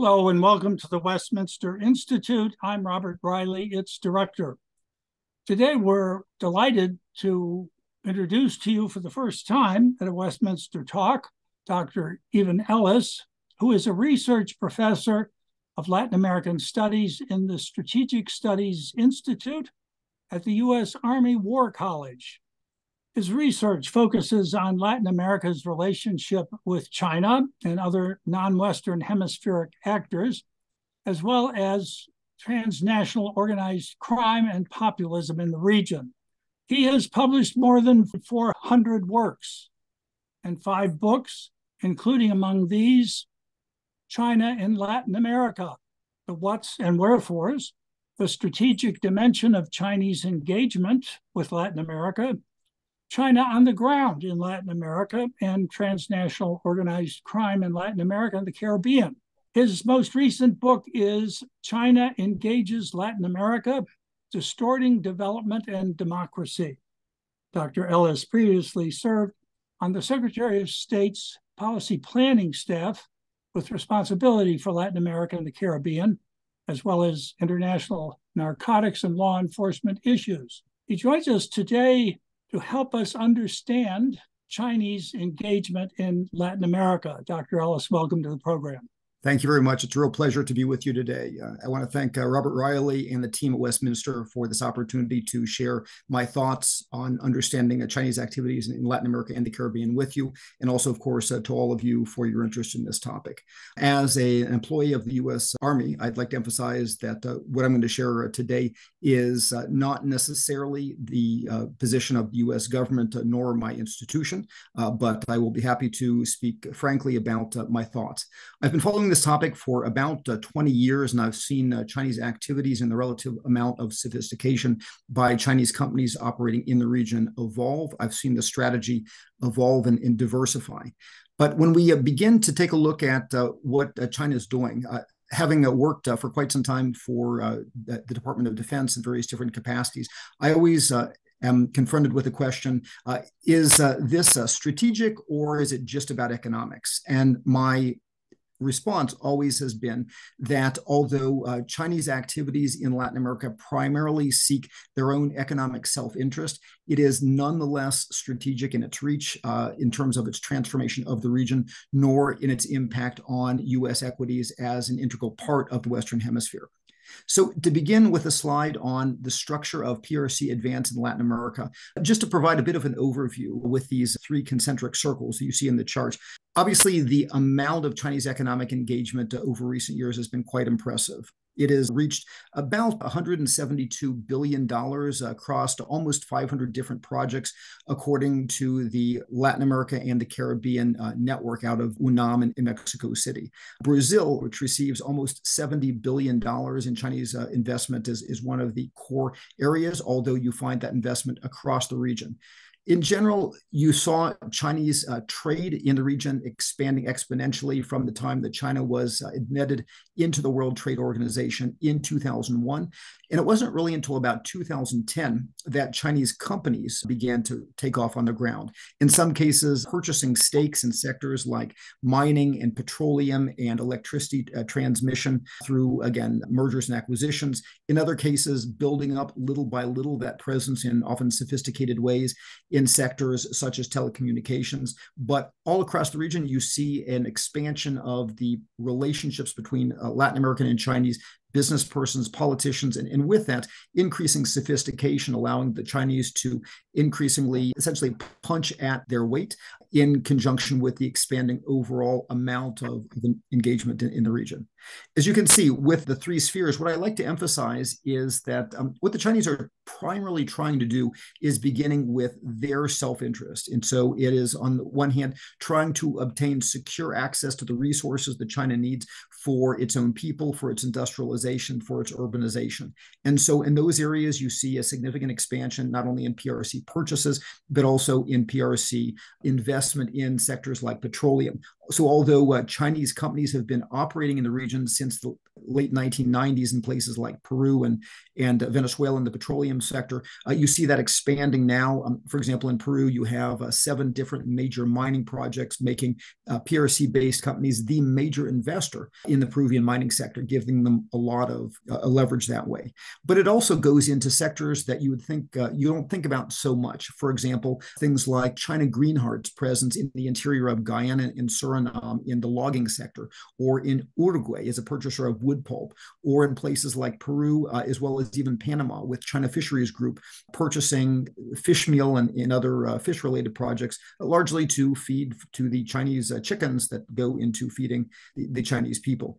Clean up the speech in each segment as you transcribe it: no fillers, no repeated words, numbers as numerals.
Hello and welcome to the Westminster Institute. I'm Robert Riley, its director. Today we're delighted to introduce to you for the first time at a Westminster talk, Dr. Evan Ellis, who is a research professor of Latin American Studies in the Strategic Studies Institute at the U.S. Army War College. His research focuses on Latin America's relationship with China and other non-Western hemispheric actors, as well as transnational organized crime and populism in the region. He has published more than 400 works and 5 books, including among these, China in Latin America, The Whats and Wherefores, The Strategic Dimension of Chinese Engagement with Latin America, China on the Ground in Latin America, and Transnational Organized Crime in Latin America and the Caribbean. His most recent book is China Engages Latin America, Distorting Development and Democracy. Dr. Ellis previously served on the Secretary of State's policy planning staff with responsibility for Latin America and the Caribbean, as well as international narcotics and law enforcement issues. He joins us today to help us understand Chinese engagement in Latin America. Dr. Ellis, welcome to the program. Thank you very much. It's a real pleasure to be with you today. I want to thank Robert Riley and the team at Westminster for this opportunity to share my thoughts on understanding Chinese activities in Latin America and the Caribbean with you, and also, of course, to all of you for your interest in this topic. As an employee of the U.S. Army, I'd like to emphasize that what I'm going to share today is not necessarily the position of the U.S. government nor my institution, but I will be happy to speak frankly about my thoughts. I've been following this topic for about 20 years, and I've seen Chinese activities and the relative amount of sophistication by Chinese companies operating in the region evolve. I've seen the strategy evolve and diversify. But when we begin to take a look at what China is doing, having worked for quite some time for the Department of Defense in various different capacities, I always am confronted with the question, is this strategic or is it just about economics? And my response always has been that although Chinese activities in Latin America primarily seek their own economic self-interest, it is nonetheless strategic in its reach in terms of its transformation of the region, nor in its impact on U.S. equities as an integral part of the Western Hemisphere. So to begin with a slide on the structure of PRC advance in Latin America, just to provide a bit of an overview with these 3 concentric circles that you see in the chart. Obviously, the amount of Chinese economic engagement over recent years has been quite impressive. It has reached about $172 billion across almost 500 different projects, according to the Latin America and the Caribbean network out of UNAM in Mexico City. Brazil, which receives almost $70 billion in Chinese investment, is one of the core areas, although you find that investment across the region. In general, you saw Chinese trade in the region expanding exponentially from the time that China was admitted into the World Trade Organization in 2001. And it wasn't really until about 2010 that Chinese companies began to take off on the ground. In some cases, purchasing stakes in sectors like mining and petroleum and electricity transmission through, again, mergers and acquisitions. In other cases, building up little by little that presence in often sophisticated ways in sectors such as telecommunications. But all across the region, you see an expansion of the relationships between Latin American and Chinese business persons, politicians, and with that, increasing sophistication, allowing the Chinese to increasingly essentially punch at their weight in conjunction with the expanding overall amount of engagement in the region. As you can see, with the 3 spheres, what I like to emphasize is that what the Chinese are primarily trying to do is beginning with their self-interest. And so it is, on the one hand, trying to obtain secure access to the resources that China needs for its own people, for its industrialization, for its urbanization. And so in those areas, you see a significant expansion, not only in PRC purchases, but also in PRC investment in sectors like petroleum. So although Chinese companies have been operating in the region since the late 1990s in places like Peru and Venezuela in the petroleum sector, you see that expanding now. For example, in Peru, you have 7 different major mining projects, making PRC-based companies the major investor in the Peruvian mining sector, giving them a lot of leverage that way. But it also goes into sectors that you would think you don't think about so much. For example, things like China Greenheart's presence in the interior of Guyana and Suriname in the logging sector, or in Uruguay as a purchaser of wood pulp, or in places like Peru, as well as even Panama with China Fisheries Group purchasing fish meal and other fish-related projects, largely to feed to the Chinese chickens that go into feeding the Chinese people.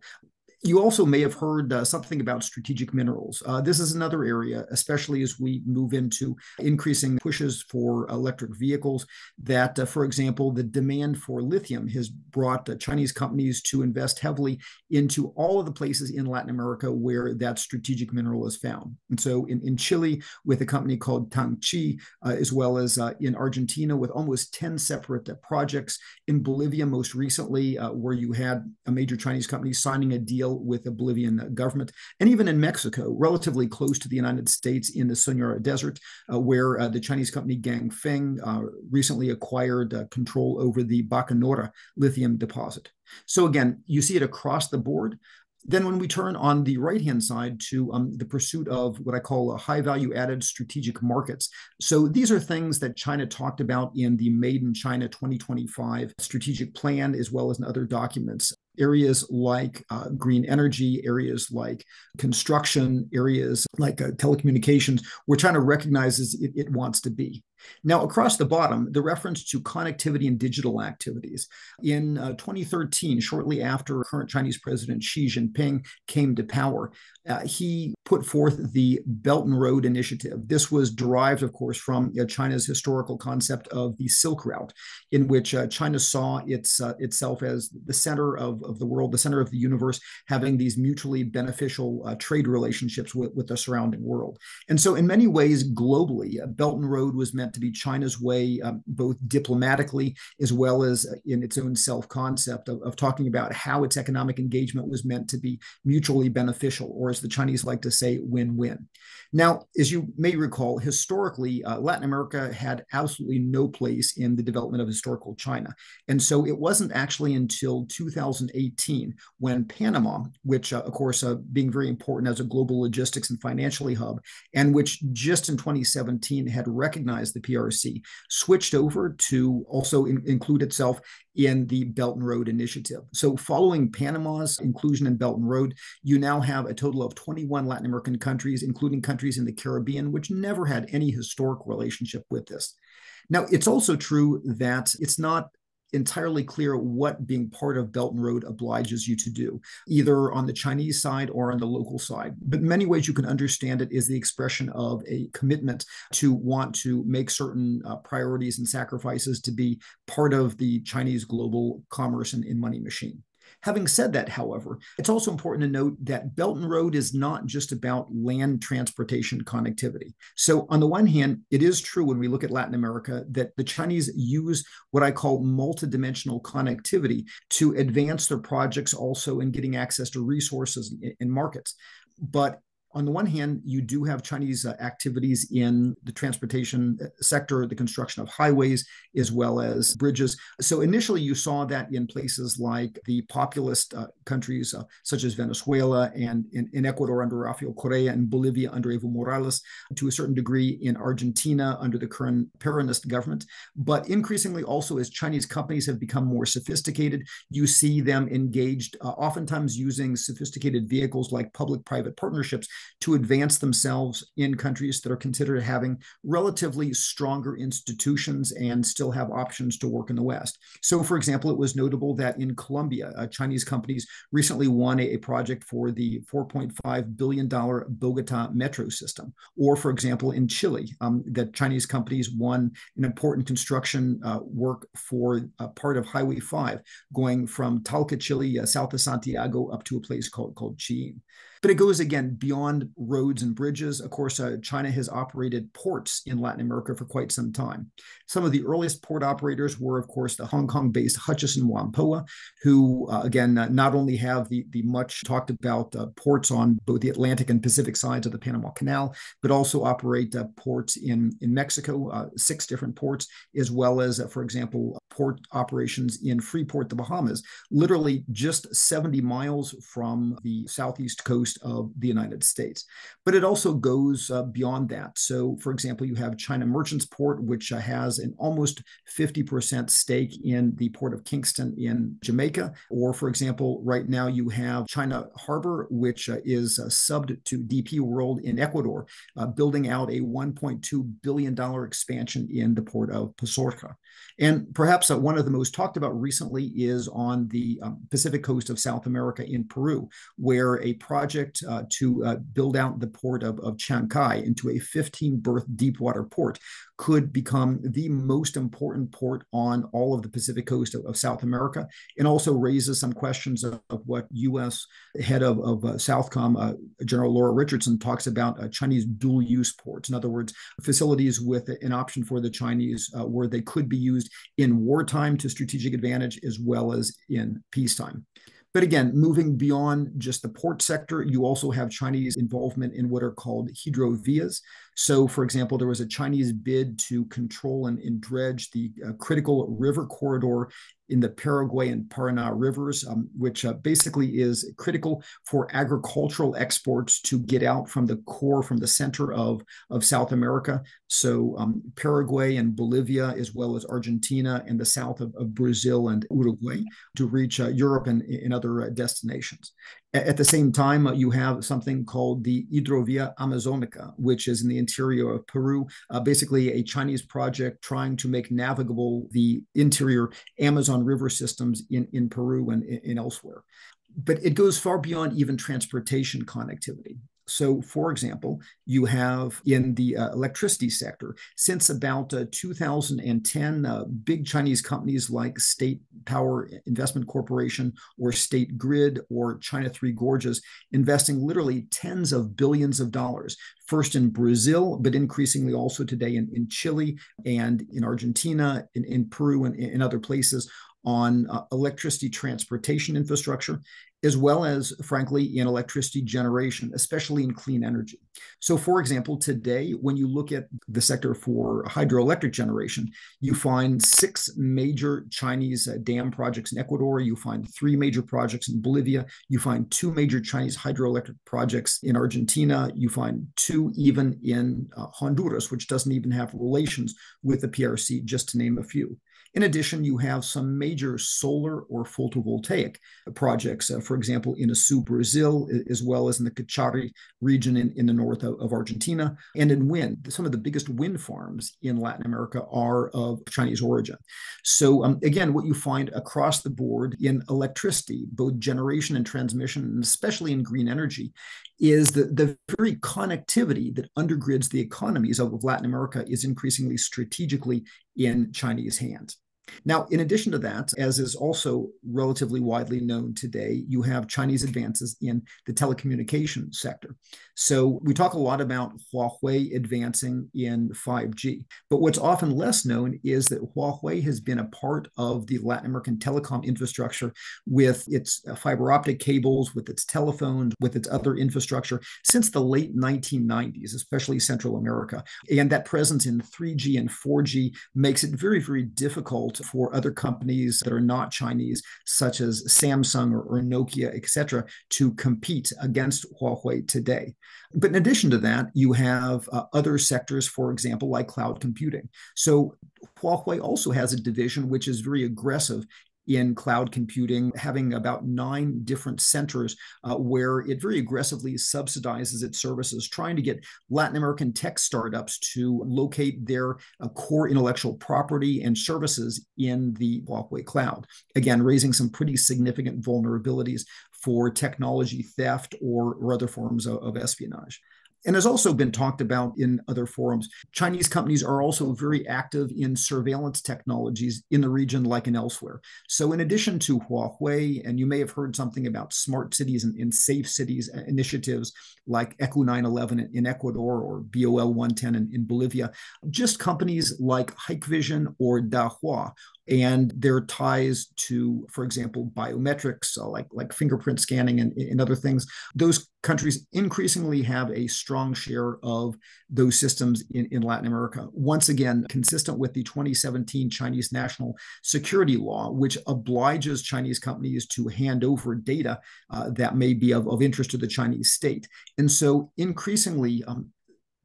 You also may have heard something about strategic minerals. This is another area, especially as we move into increasing pushes for electric vehicles, that, for example, the demand for lithium has brought Chinese companies to invest heavily into all of the places in Latin America where that strategic mineral is found. And so in Chile, with a company called Tangchi, as well as in Argentina, with almost 10 separate projects, in Bolivia most recently, where you had a major Chinese company signing a deal with the Bolivian government, and even in Mexico, relatively close to the United States in the Sonora Desert, where the Chinese company Ganfeng recently acquired control over the Bacanora lithium deposit. So again, you see it across the board. Then when we turn on the right-hand side to the pursuit of what I call high value added strategic markets. So these are things that China talked about in the Made in China 2025 strategic plan, as well as in other documents. Areas like green energy, areas like construction, areas like telecommunications, where China recognizes it wants to be. Now, across the bottom, the reference to connectivity and digital activities. In 2013, shortly after current Chinese President Xi Jinping came to power, he put forth the Belt and Road Initiative. This was derived, of course, from China's historical concept of the Silk Route, in which China saw itself as the center of the world, the center of the universe, having these mutually beneficial trade relationships with the surrounding world. And so in many ways, globally, Belt and Road was meant to be China's way, both diplomatically as well as in its own self-concept of talking about how its economic engagement was meant to be mutually beneficial, or as the Chinese like to say, win-win. Now, as you may recall, historically, Latin America had absolutely no place in the development of historical China. And so it wasn't actually until 2018 when Panama, which, of course, being very important as a global logistics and financially hub, and which just in 2017 had recognized the PRC, switched over to also include itself in the Belt and Road Initiative. So following Panama's inclusion in Belt and Road, you now have a total of 21 Latin American countries, including countries in the Caribbean, which never had any historic relationship with this. Now, it's also true that it's not entirely clear what being part of Belt and Road obliges you to do, either on the Chinese side or on the local side. But in many ways, you can understand it as the expression of a commitment to want to make certain priorities and sacrifices to be part of the Chinese global commerce and money machine. Having said that, however, it's also important to note that Belt and Road is not just about land transportation connectivity. So on the one hand, it is true when we look at Latin America that the Chinese use what I call multidimensional connectivity to advance their projects also in getting access to resources and markets. But on the one hand, you do have Chinese activities in the transportation sector, the construction of highways, as well as bridges. So initially, you saw that in places like the populist countries such as Venezuela and in Ecuador under Rafael Correa and Bolivia under Evo Morales, to a certain degree in Argentina under the current Peronist government. But increasingly also as Chinese companies have become more sophisticated, you see them engaged, oftentimes using sophisticated vehicles like public-private partnerships to advance themselves in countries that are considered having relatively stronger institutions and still have options to work in the West. So, for example, it was notable that in Colombia, Chinese companies recently won a project for the $4.5 billion Bogota metro system. Or, for example, in Chile, that Chinese companies won an important construction work for part of Highway 5, going from Talca, Chile, south of Santiago, up to a place called Chillín. But it goes, again, beyond roads and bridges. Of course, China has operated ports in Latin America for quite some time. Some of the earliest port operators were, of course, the Hong Kong-based Hutchison Whampoa, who, again, not only have the much talked about ports on both the Atlantic and Pacific sides of the Panama Canal, but also operate ports in Mexico, 6 different ports, as well as, for example, port operations in Freeport, the Bahamas, literally just 70 miles from the southeast coast of the United States. But it also goes beyond that. So, for example, you have China Merchants Port, which has an almost 50% stake in the port of Kingston in Jamaica. Or, for example, right now you have China Harbor, which is subbed to DP World in Ecuador, building out a $1.2 billion expansion in the port of Pozorca. And perhaps one of the most talked about recently is on the Pacific coast of South America in Peru, where a project to build out the port of Chancay into a 15-berth deepwater port could become the most important port on all of the Pacific coast of South America, and also raises some questions of what U.S. head of Southcom, General Laura Richardson, talks about Chinese dual-use ports. In other words, facilities with an option for the Chinese where they could be used in wartime to strategic advantage as well as in peacetime. But again, moving beyond just the port sector, you also have Chinese involvement in what are called hydrovias. So, for example, there was a Chinese bid to control and dredge the critical river corridor in the Paraguay and Paraná rivers, which basically is critical for agricultural exports to get out from the core, from the center of South America. So Paraguay and Bolivia, as well as Argentina and the south of Brazil and Uruguay, to reach Europe and other destinations. At the same time, you have something called the Hidrovia Amazonica, which is in the interior of Peru, basically a Chinese project trying to make navigable the interior Amazon river systems in Peru and elsewhere. But it goes far beyond even transportation connectivity. So, for example, you have in the electricity sector, since about 2010, big Chinese companies like State Power Investment Corporation or State Grid or China Three Gorges investing literally tens of billions of dollars, first in Brazil, but increasingly also today in Chile and in Argentina, in Peru, and in other places on electricity transportation infrastructure, as well as, frankly, in electricity generation, especially in clean energy. So, for example, today, when you look at the sector for hydroelectric generation, you find 6 major Chinese dam projects in Ecuador, you find 3 major projects in Bolivia, you find 2 major Chinese hydroelectric projects in Argentina, you find 2 even in Honduras, which doesn't even have relations with the PRC, just to name a few. In addition, you have some major solar or photovoltaic projects, for example, in Açu, Brazil, as well as in the Cachari region in the north of Argentina, and in wind. Some of the biggest wind farms in Latin America are of Chinese origin. So again, what you find across the board in electricity, both generation and transmission, and especially in green energy, is the very connectivity that undergirds the economies of Latin America is increasingly strategically in Chinese hands. Now, in addition to that, as is also relatively widely known today, you have Chinese advances in the telecommunications sector. So we talk a lot about Huawei advancing in 5G, but what's often less known is that Huawei has been a part of the Latin American telecom infrastructure with its fiber optic cables, with its telephones, with its other infrastructure since the late 1990s, especially Central America. And that presence in 3G and 4G makes it very, very difficult for other companies that are not Chinese, such as Samsung or Nokia, et cetera, to compete against Huawei today. But in addition to that, you have other sectors, for example, like cloud computing. So Huawei also has a division which is very aggressive in cloud computing, having about 9 different centers where it very aggressively subsidizes its services, trying to get Latin American tech startups to locate their core intellectual property and services in the Huawei cloud. Again, raising some pretty significant vulnerabilities for technology theft or other forms of espionage. And has also been talked about in other forums. Chinese companies are also very active in surveillance technologies in the region, like and elsewhere. So in addition to Huawei, and you may have heard something about smart cities and safe cities initiatives like ECU 911 in Ecuador or BOL 110 in Bolivia, just companies like Hikvision or Dahua and their ties to, for example, biometrics, like fingerprint scanning and other things. Those countries increasingly have a strong share of those systems in Latin America. Once again, consistent with the 2017 Chinese national security law, which obliges Chinese companies to hand over data that may be of interest to the Chinese state. And so increasingly,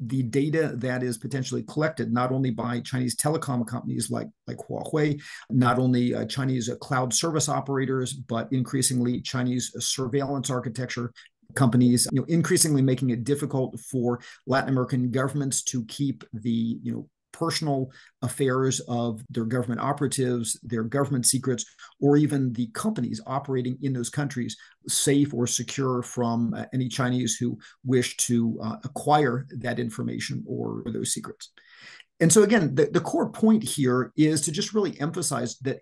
the data that is potentially collected not only by Chinese telecom companies like Huawei, not only Chinese cloud service operators, but increasingly Chinese surveillance architecture companies, increasingly making it difficult for Latin American governments to keep the personal affairs of their government operatives, their government secrets, or even the companies operating in those countries safe or secure from any Chinese who wish to acquire that information or those secrets. And so again, the core point here is to just really emphasize that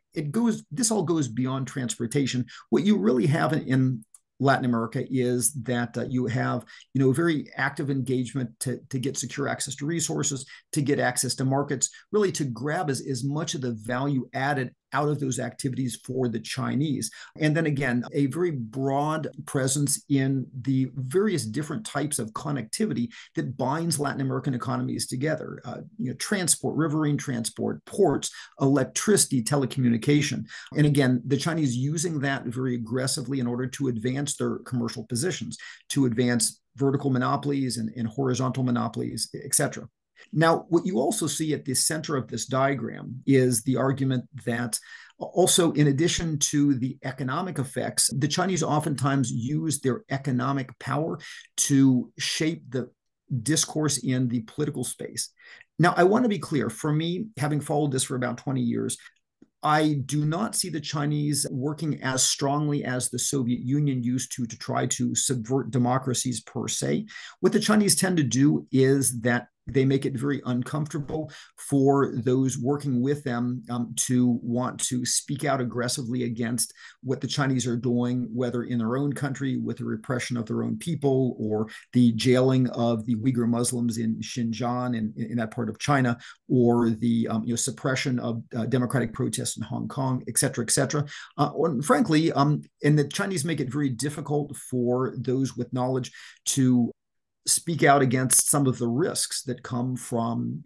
this all goes beyond transportation. What you really have in Latin America is that you have, very active engagement to get secure access to resources, to get access to markets, really to grab as much of the value added out of those activities for the Chinese. And then again, a very broad presence in the various different types of connectivity that binds Latin American economies together. Transport, riverine transport, ports, electricity, telecommunication. And again, the Chinese using that very aggressively in order to advance their commercial positions, to advance vertical monopolies and horizontal monopolies, et cetera. Now, what you also see at the center of this diagram is the argument that also, in addition to the economic effects, the Chinese oftentimes use their economic power to shape the discourse in the political space. Now, I want to be clear, for me, having followed this for about 20 years, I do not see the Chinese working as strongly as the Soviet Union used to try to subvert democracies per se. What the Chinese tend to do is that they make it very uncomfortable for those working with them to want to speak out aggressively against what the Chinese are doing, whether in their own country with the repression of their own people or the jailing of the Uyghur Muslims in Xinjiang and in that part of China, or the suppression of democratic protests in Hong Kong, et cetera, et cetera. Frankly, and the Chinese make it very difficult for those with knowledge to speak out against some of the risks that come from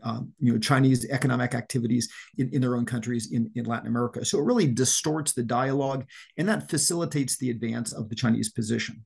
Chinese economic activities in their own countries in Latin America. So it really distorts the dialogue, and that facilitates the advance of the Chinese position.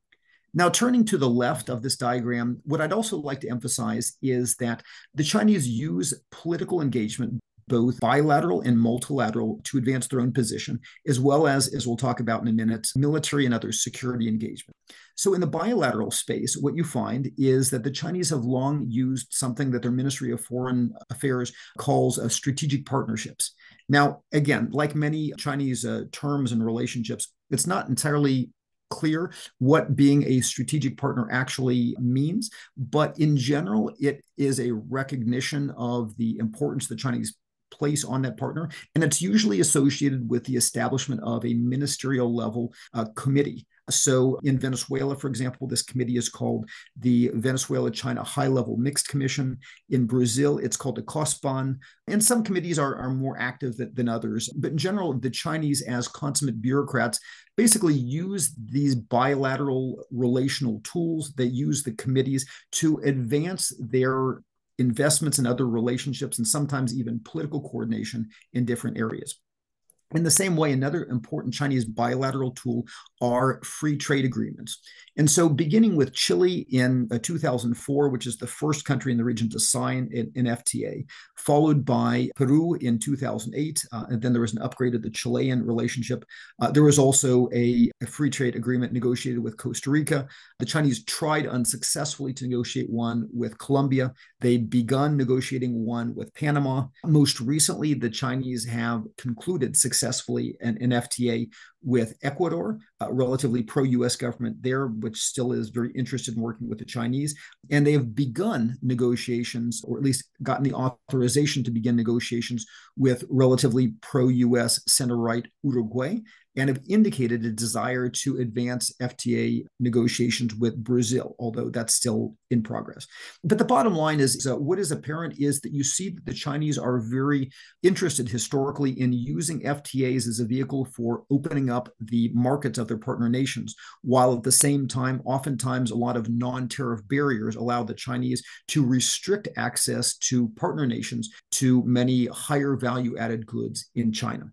Now, turning to the left of this diagram, what I'd also like to emphasize is that the Chinese use political engagement, both bilateral and multilateral, to advance their own position, as well as we'll talk about in a minute, military and other security engagement. So in the bilateral space, what you find is that the Chinese have long used something that their Ministry of Foreign Affairs calls strategic partnerships. Now, again, like many Chinese terms and relationships, it's not entirely clear what being a strategic partner actually means, but in general, it is a recognition of the importance the Chinese place on that partner, and it's usually associated with the establishment of a ministerial level committee. So in Venezuela, for example, this committee is called the Venezuela-China High-Level Mixed Commission. In Brazil, it's called the COSPAN. And some committees are more active than others. But in general, the Chinese, as consummate bureaucrats, basically use these bilateral relational tools. They use the committees to advance their investments and other relationships, and sometimes even political coordination in different areas. In the same way, another important Chinese bilateral tool are free trade agreements. And so beginning with Chile in 2004, which is the first country in the region to sign an FTA, followed by Peru in 2008, and then there was an upgrade of the Chilean relationship. There was also a free trade agreement negotiated with Costa Rica. The Chinese tried unsuccessfully to negotiate one with Colombia. They'd begun negotiating one with Panama. Most recently, the Chinese have concluded successfully successfully an FTA with Ecuador, a relatively pro-US government there, which still is very interested in working with the Chinese. And they have begun negotiations, or at least gotten the authorization to begin negotiations with relatively pro-US center-right Uruguay, and have indicated a desire to advance FTA negotiations with Brazil, although that's still in progress. But the bottom line is what is apparent is that you see that the Chinese are very interested historically in using FTAs as a vehicle for opening up the markets of their partner nations, while at the same time, oftentimes a lot of non-tariff barriers allow the Chinese to restrict access to partner nations to many higher value added goods in China.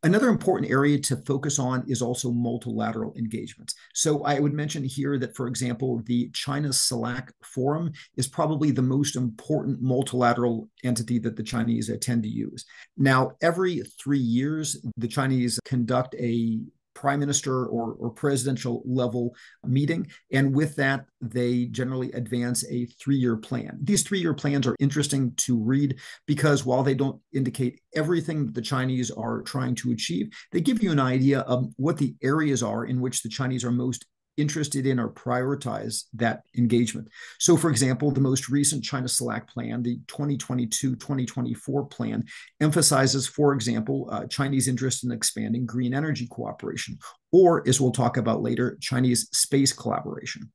Another important area to focus on is also multilateral engagements. So I would mention here that, for example, the China CELAC Forum is probably the most important multilateral entity that the Chinese tend to use. Now, every 3 years, the Chinese conduct a prime minister or presidential level meeting. And with that, they generally advance a 3-year plan. These 3-year plans are interesting to read because while they don't indicate everything that the Chinese are trying to achieve, they give you an idea of what the areas are in which the Chinese are most interested in or prioritize that engagement. So, for example, the most recent China CELAC plan, the 2022-2024 plan, emphasizes, for example, Chinese interest in expanding green energy cooperation, or, as we'll talk about later, Chinese space collaboration.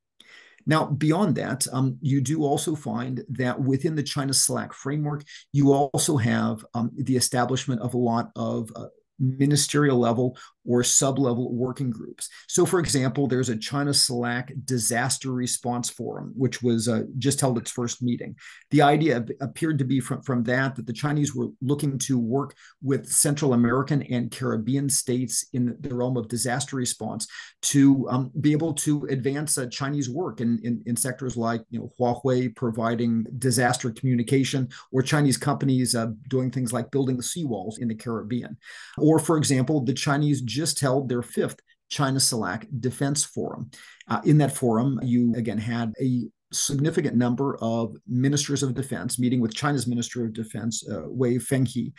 Now, beyond that, you do also find that within the China CELAC framework, you also have the establishment of a lot of ministerial level or sub-level working groups. So, for example, there's a China CELAC Disaster Response Forum, which was just held its first meeting. The idea appeared to be from that the Chinese were looking to work with Central American and Caribbean states in the realm of disaster response to be able to advance Chinese work in sectors like Huawei providing disaster communication, or Chinese companies doing things like building seawalls in the Caribbean. Or, for example, the Chinese just held their 5th China CELAC Defense Forum. In that forum, you again had a significant number of ministers of defense meeting with China's Minister of Defense, Wei Fenghe,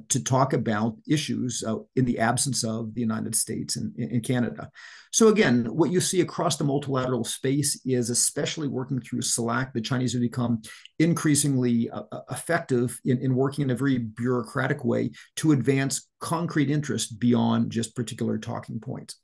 to talk about issues in the absence of the United States and Canada. So again, what you see across the multilateral space is, especially working through CELAC, the Chinese have become increasingly effective in working in a very bureaucratic way to advance concrete interest beyond just particular talking points.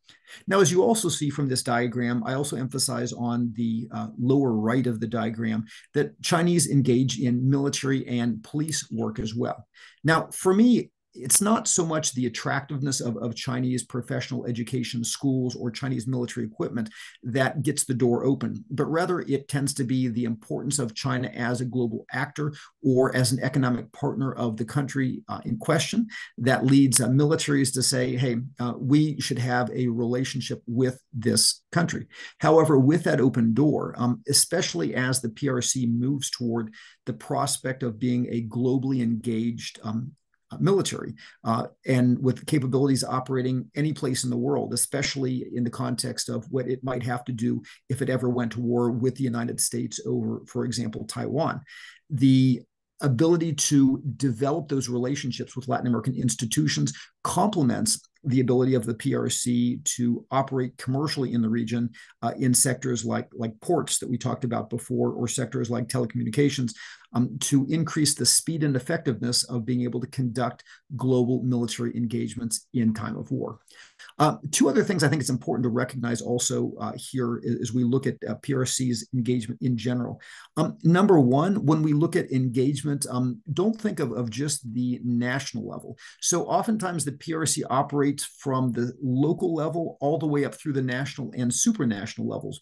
Now, as you also see from this diagram, I also emphasize on the lower right of the diagram that Chinese engage in military and police work as well. Now, for me, it's not so much the attractiveness of Chinese professional education schools or Chinese military equipment that gets the door open, but rather it tends to be the importance of China as a global actor or as an economic partner of the country in question that leads militaries to say, hey, we should have a relationship with this country. However, with that open door, especially as the PRC moves toward the prospect of being a globally engaged military and with capabilities operating any place in the world, especially in the context of what it might have to do if it ever went to war with the United States over, for example, Taiwan. The ability to develop those relationships with Latin American institutions complements the ability of the PRC to operate commercially in the region in sectors like ports that we talked about before, or sectors like telecommunications, to increase the speed and effectiveness of being able to conduct global military engagements in time of war. 2 other things I think it's important to recognize also here as we look at PRC's engagement in general. Number one, when we look at engagement, don't think of just the national level. So oftentimes the PRC operates from the local level all the way up through the national and supranational levels.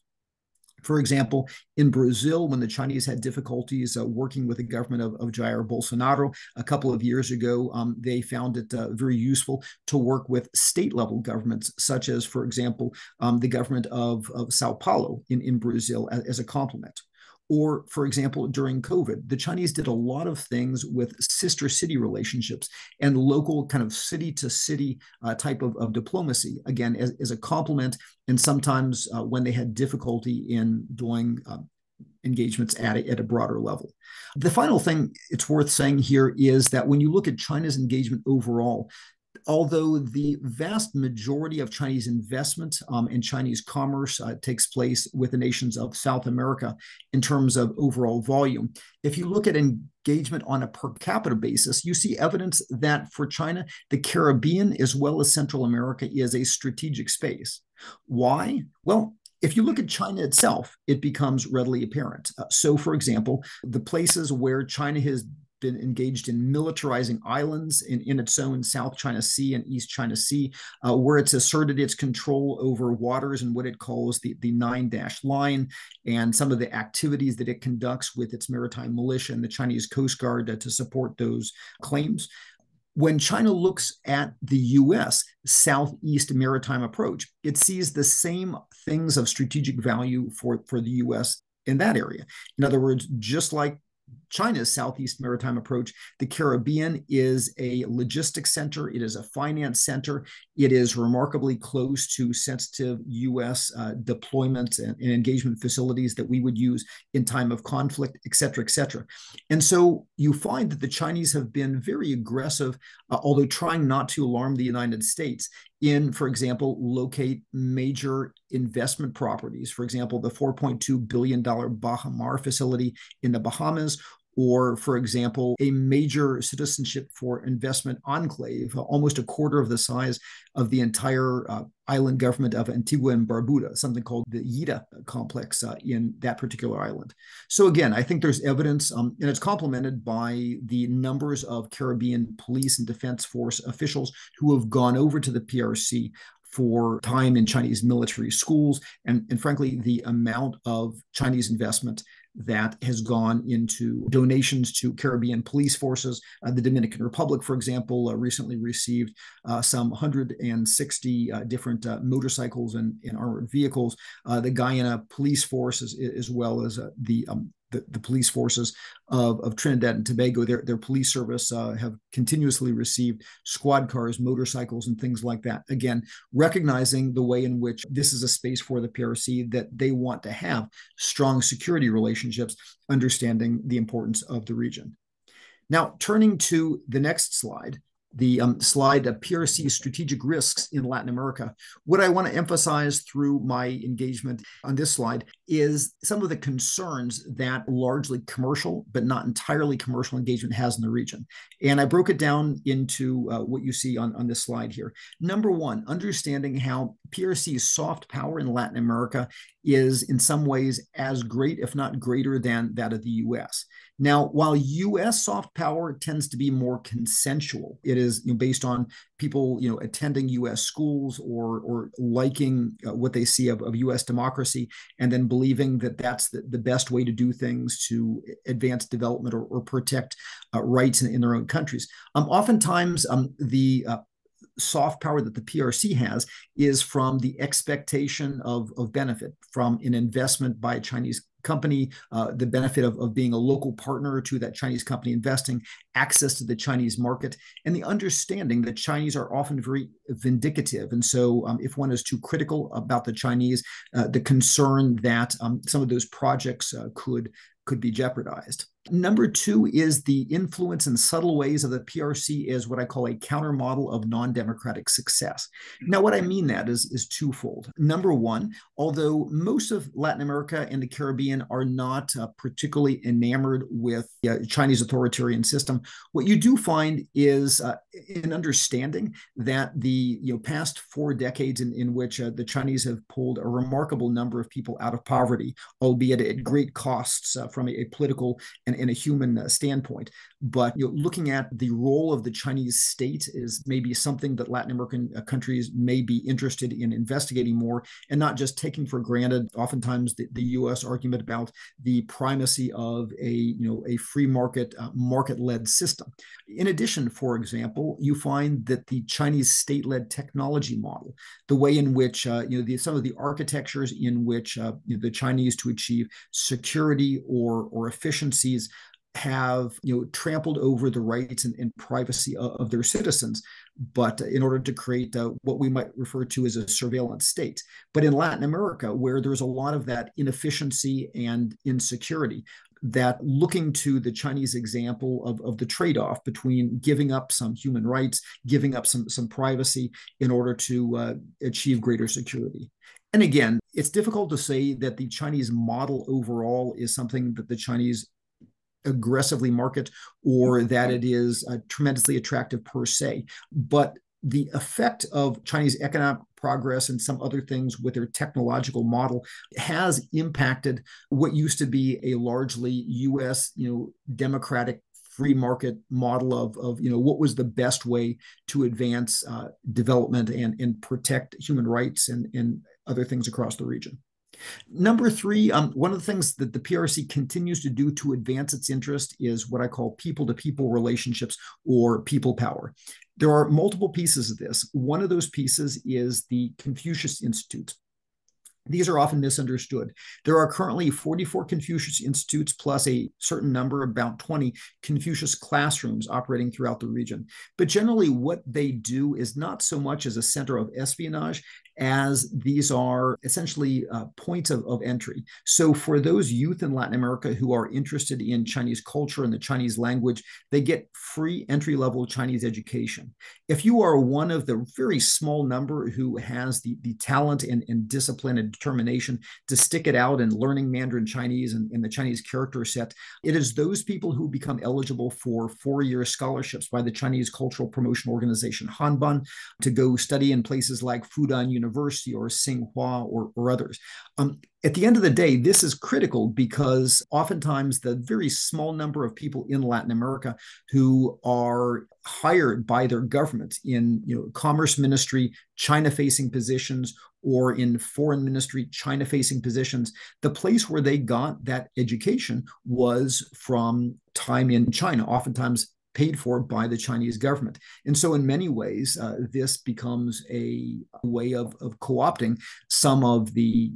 For example, in Brazil, when the Chinese had difficulties working with the government of Jair Bolsonaro a couple of years ago, they found it very useful to work with state-level governments, such as, for example, the government of Sao Paulo in Brazil as a complement. Or, for example, during COVID, the Chinese did a lot of things with sister city relationships and local kind of city-to-city type of diplomacy, again, as a complement, and sometimes when they had difficulty in doing engagements at a broader level. The final thing it's worth saying here is that when you look at China's engagement overall, although the vast majority of Chinese investment and Chinese commerce takes place with the nations of South America in terms of overall volume, if you look at engagement on a per capita basis, you see evidence that for China, the Caribbean as well as Central America is a strategic space. Why? Well, if you look at China itself, it becomes readily apparent. So, for example, the places where China has been engaged in militarizing islands in its own South China Sea and East China Sea, where it's asserted its control over waters and what it calls the Nine-Dash Line, and some of the activities that it conducts with its maritime militia and the Chinese Coast Guard to support those claims. When China looks at the U.S. Southeast maritime approach, it sees the same things of strategic value for the U.S. in that area. In other words, just like China's Southeast maritime approach, the Caribbean is a logistics center. It is a finance center. It is remarkably close to sensitive U.S. deployment and engagement facilities that we would use in time of conflict, et cetera, et cetera. And so you find that the Chinese have been very aggressive, although trying not to alarm the United States, in, for example, locate major investment properties. For example, the $4.2 billion Baha Mar facility in the Bahamas, or, for example, a major citizenship for investment enclave, almost a quarter of the size of the entire island government of Antigua and Barbuda, something called the Yida complex in that particular island. So again, I think there's evidence, and it's complemented by the numbers of Caribbean police and defense force officials who have gone over to the PRC for time in Chinese military schools, and frankly, the amount of Chinese investment that has gone into donations to Caribbean police forces. The Dominican Republic, for example, recently received some 160 different motorcycles and armored vehicles. The Guyana police force, as well as the police forces of Trinidad and Tobago, their police service have continuously received squad cars, motorcycles, and things like that. Again, recognizing the way in which this is a space for the PRC, that they want to have strong security relationships, understanding the importance of the region. Now, turning to the next slide, the slide, PRC strategic risks in Latin America. What I want to emphasize through my engagement on this slide is some of the concerns that largely commercial, but not entirely commercial engagement has in the region. And I broke it down into what you see on this slide here. Number one, understanding how PRC's soft power in Latin America is in some ways as great, if not greater, than that of the US. Now, while US soft power tends to be more consensual, it is based on people attending US schools or liking what they see of US democracy, and then believing that that's the best way to do things to advance development or protect rights in their own countries. Oftentimes, the soft power that the PRC has is from the expectation of benefit from an investment by a Chinese company, the benefit of being a local partner to that Chinese company investing, access to the Chinese market, and the understanding that Chinese are often very vindicative. And so if one is too critical about the Chinese, the concern that some of those projects could be jeopardized. Number two is the influence in subtle ways of the PRC as what I call a counter model of non-democratic success. Now, what I mean that is twofold. Number one, although most of Latin America and the Caribbean are not particularly enamored with the Chinese authoritarian system, what you do find is an understanding that the past 4 decades in which the Chinese have pulled a remarkable number of people out of poverty, albeit at great costs from a political and a human standpoint. But looking at the role of the Chinese state is maybe something that Latin American countries may be interested in investigating more, and not just taking for granted oftentimes the U.S. argument about the primacy of a free market, market-led system. In addition, for example, you find that the Chinese state-led technology model, the way in which some of the architectures in which the Chinese to achieve security or efficiencies have trampled over the rights and privacy of their citizens, but in order to create what we might refer to as a surveillance state. But in Latin America, where there's a lot of that inefficiency and insecurity, that looking to the Chinese example of the trade-off between giving up some human rights, giving up some privacy in order to achieve greater security. And again, it's difficult to say that the Chinese model overall is something that the Chinese aggressively market or that it is tremendously attractive per se. But the effect of Chinese economic progress and some other things with their technological model has impacted what used to be a largely U.S., democratic free market model of what was the best way to advance development and protect human rights and other things across the region. Number three, one of the things that the PRC continues to do to advance its interest is what I call people-to-people relationships or people power. There are multiple pieces of this. One of those pieces is the Confucius Institute. These are often misunderstood. There are currently 44 Confucius Institutes plus a certain number, about 20 Confucius classrooms operating throughout the region. But generally what they do is not so much as a center of espionage as these are essentially points of entry. So for those youth in Latin America who are interested in Chinese culture and the Chinese language, they get free entry-level Chinese education. If you are one of the very small number who has the talent and discipline and determination to stick it out in learning Mandarin Chinese and the Chinese character set, it is those people who become eligible for 4-year scholarships by the Chinese Cultural Promotion Organization, Hanban, to go study in places like Fudan University or Tsinghua or others. At the end of the day, this is critical because oftentimes the very small number of people in Latin America who are hired by their government in commerce ministry, China-facing positions, or in foreign ministry, China-facing positions, the place where they got that education was from time in China, oftentimes paid for by the Chinese government. And so in many ways, this becomes a way of co-opting some of the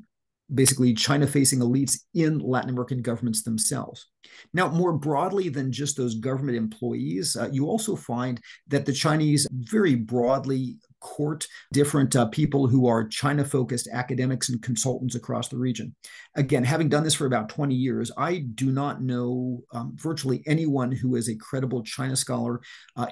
basically China-facing elites in Latin American governments themselves. Now, more broadly than just those government employees, you also find that the Chinese very broadly court different people who are China-focused academics and consultants across the region. Again, having done this for about 20 years, I do not know virtually anyone who is a credible China scholar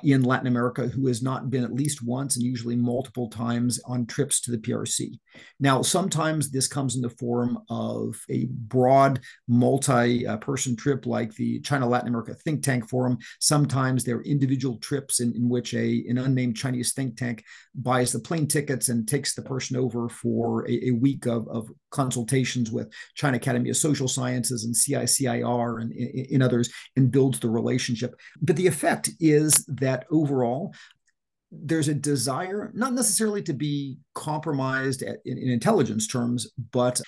in Latin America who has not been at least once and usually multiple times on trips to the PRC. Now, sometimes this comes in the form of a broad multi-person trip like the China-Latin America Think Tank Forum. Sometimes there are individual trips in which an unnamed Chinese think tank buys the plane tickets and takes the person over for a week of consultations with China Academy of Social Sciences and CICIR and in others and builds the relationship. But the effect is that overall, there's a desire, not necessarily to be compromised in intelligence terms, but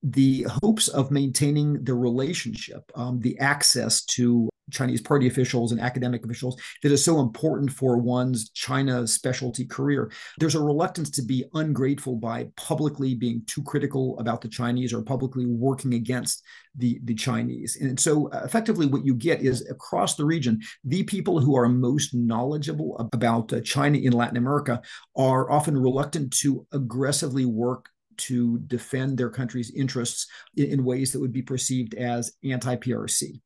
the hopes of maintaining the relationship, the access to Chinese party officials and academic officials that is so important for one's China specialty career. There's a reluctance to be ungrateful by publicly being too critical about the Chinese or publicly working against the Chinese. And so effectively what you get is across the region, the people who are most knowledgeable about China in Latin America are often reluctant to aggressively work to defend their country's interests in ways that would be perceived as anti-PRC.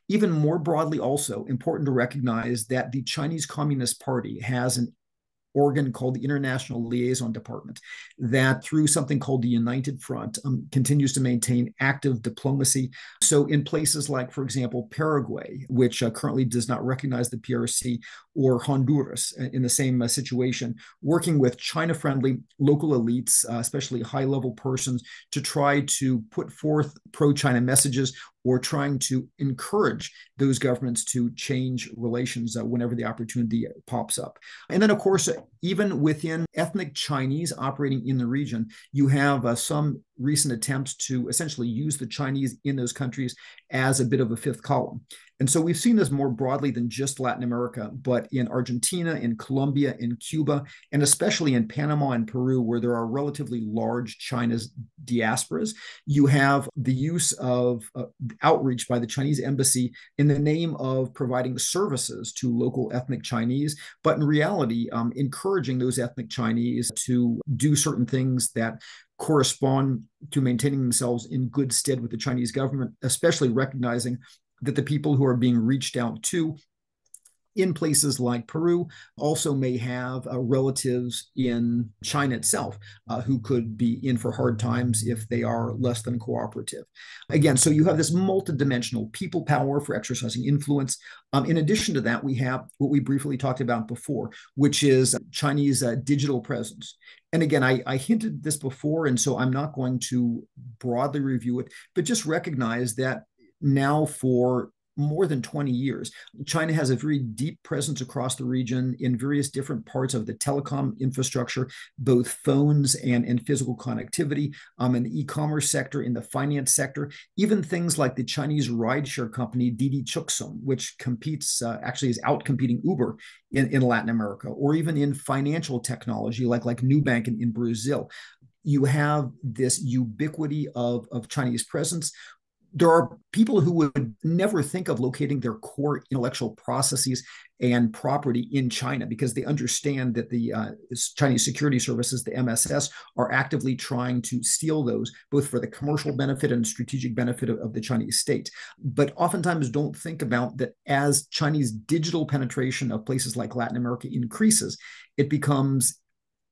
Even more broadly, also important to recognize that the Chinese Communist Party has an organ called the International Liaison Department that through something called the United Front continues to maintain active diplomacy. So in places like, for example, Paraguay, which currently does not recognize the PRC, or Honduras in the same situation, working with China-friendly local elites, especially high-level persons, to try to put forth pro-China messages or trying to encourage those governments to change relations whenever the opportunity pops up. And then, of course, even within ethnic Chinese operating in the region, you have some recent attempts to essentially use the Chinese in those countries as a bit of a fifth column. And so we've seen this more broadly than just Latin America, but in Argentina, in Colombia, in Cuba, and especially in Panama and Peru, where there are relatively large China's diasporas, you have the use of outreach by the Chinese embassy in the name of providing services to local ethnic Chinese, but in reality, encouraging those ethnic Chinese to do certain things that correspond to maintaining themselves in good stead with the Chinese government, especially recognizing that the people who are being reached out to in places like Peru also may have relatives in China itself who could be in for hard times if they are less than cooperative. Again, so you have this multidimensional people power for exercising influence. In addition to that, we have what we briefly talked about before, which is Chinese digital presence. And again, I hinted this before, and so I'm not going to broadly review it, but just recognize that now for more than 20 years. China has a very deep presence across the region in various different parts of the telecom infrastructure, both phones and physical connectivity, in the e-commerce sector, in the finance sector, even things like the Chinese rideshare company Didi Chuxing, which competes, actually is outcompeting Uber in Latin America, or even in financial technology like Nubank in Brazil. You have this ubiquity of Chinese presence. There are people who would never think of locating their core intellectual processes and property in China because they understand that the Chinese security services, the MSS, are actively trying to steal those, both for the commercial benefit and strategic benefit of the Chinese state. But oftentimes don't think about that as Chinese digital penetration of places like Latin America increases, it becomes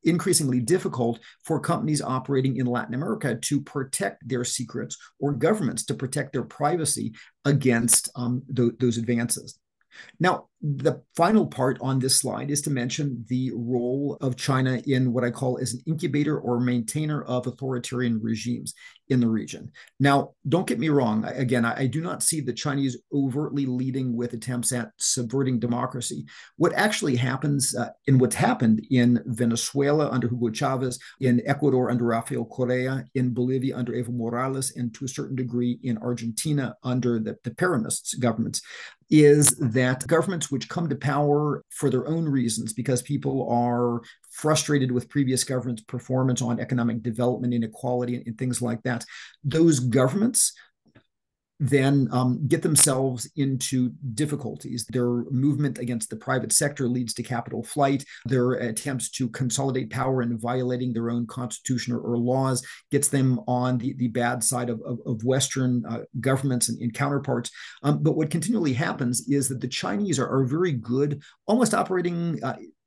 increasingly difficult for companies operating in Latin America to protect their secrets or governments to protect their privacy against those advances. Now, the final part on this slide is to mention the role of China in what I call as an incubator or maintainer of authoritarian regimes in the region. Now, don't get me wrong. Again, I do not see the Chinese overtly leading with attempts at subverting democracy. What actually happens and what's happened in Venezuela under Hugo Chavez, in Ecuador under Rafael Correa, in Bolivia under Evo Morales, and to a certain degree in Argentina under the Peronists governments, is that governments which come to power for their own reasons, because people are frustrated with previous governments' performance on economic development, inequality, and things like that, those governments then get themselves into difficulties. Their movement against the private sector leads to capital flight. Their attempts to consolidate power and violating their own constitution or laws gets them on the bad side of Western governments and counterparts. But what continually happens is that the Chinese are very good, almost operating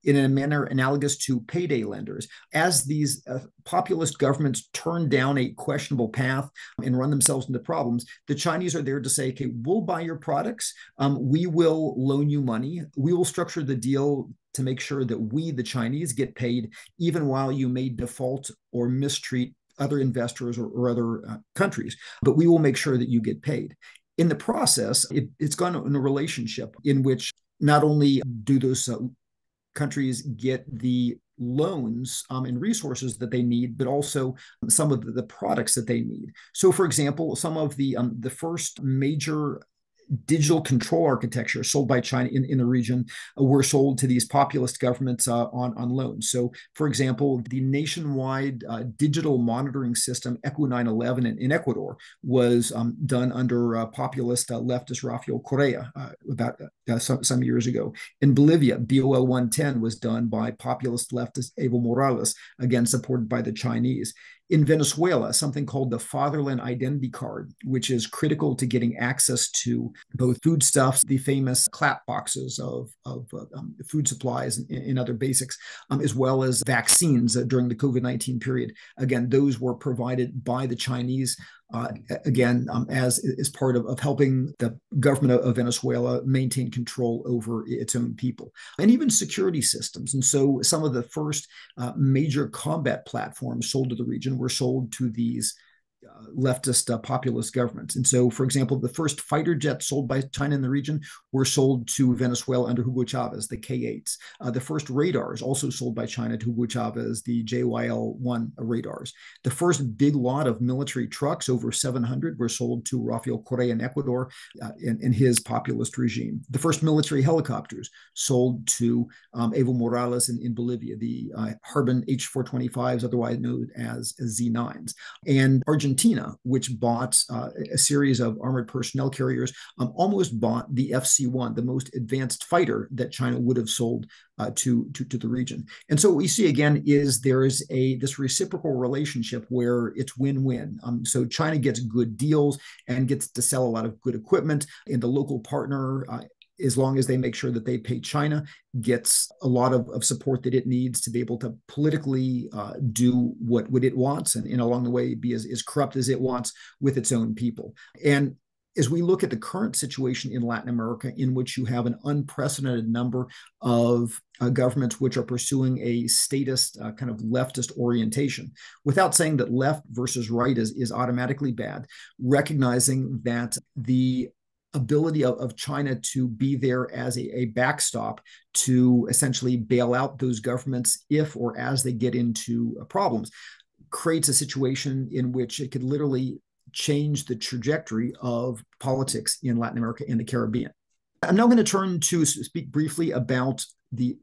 in a manner analogous to payday lenders. As these populist governments turn down a questionable path and run themselves into problems, the Chinese are there to say, okay, we'll buy your products, we will loan you money, we will structure the deal to make sure that we, the Chinese, get paid, even while you may default or mistreat other investors or other countries. But we will make sure that you get paid. In the process, it's gone in a relationship in which not only do those countries get the loans and resources that they need, but also some of the products that they need. So, for example, some of the first major digital control architecture sold by China in the region were sold to these populist governments on loans. So, for example, the nationwide digital monitoring system ECU 911 in Ecuador was done under populist leftist Rafael Correa about some years ago. In Bolivia, BOL 110 was done by populist leftist Evo Morales, again supported by the Chinese. In Venezuela, something called the Fatherland Identity Card, which is critical to getting access to both foodstuffs, the famous clap boxes of food supplies and other basics, as well as vaccines during the COVID-19 period. Again, those were provided by the Chinese, as part of helping the government of Venezuela maintain control over its own people, and even security systems. And so some of the first major combat platforms sold to the region were sold to these leftist populist governments. And so, for example, the first fighter jets sold by China in the region were sold to Venezuela under Hugo Chavez, the K-8s. The first radars also sold by China to Hugo Chavez, the JYL-1 radars. The first big lot of military trucks, over 700, were sold to Rafael Correa in Ecuador in his populist regime. The first military helicopters sold to Evo Morales in Bolivia, the Harbin H-425s, otherwise known as Z-9s. And Argentina Argentina, which bought a series of armored personnel carriers, almost bought the FC-1, the most advanced fighter that China would have sold to the region. And so what we see again is there is this reciprocal relationship where it's win-win. So China gets good deals and gets to sell a lot of good equipment, and the local partner, as long as they make sure that they pay China, gets a lot of support that it needs to be able to politically do what it wants, and along the way be as corrupt as it wants with its own people. And as we look at the current situation in Latin America, in which you have an unprecedented number of governments which are pursuing a statist kind of leftist orientation, without saying that left versus right is automatically bad, recognizing that the ability of China to be there as a backstop to essentially bail out those governments if or as they get into problems creates a situation in which it could literally change the trajectory of politics in Latin America and the Caribbean. I'm now going to turn to speak briefly about the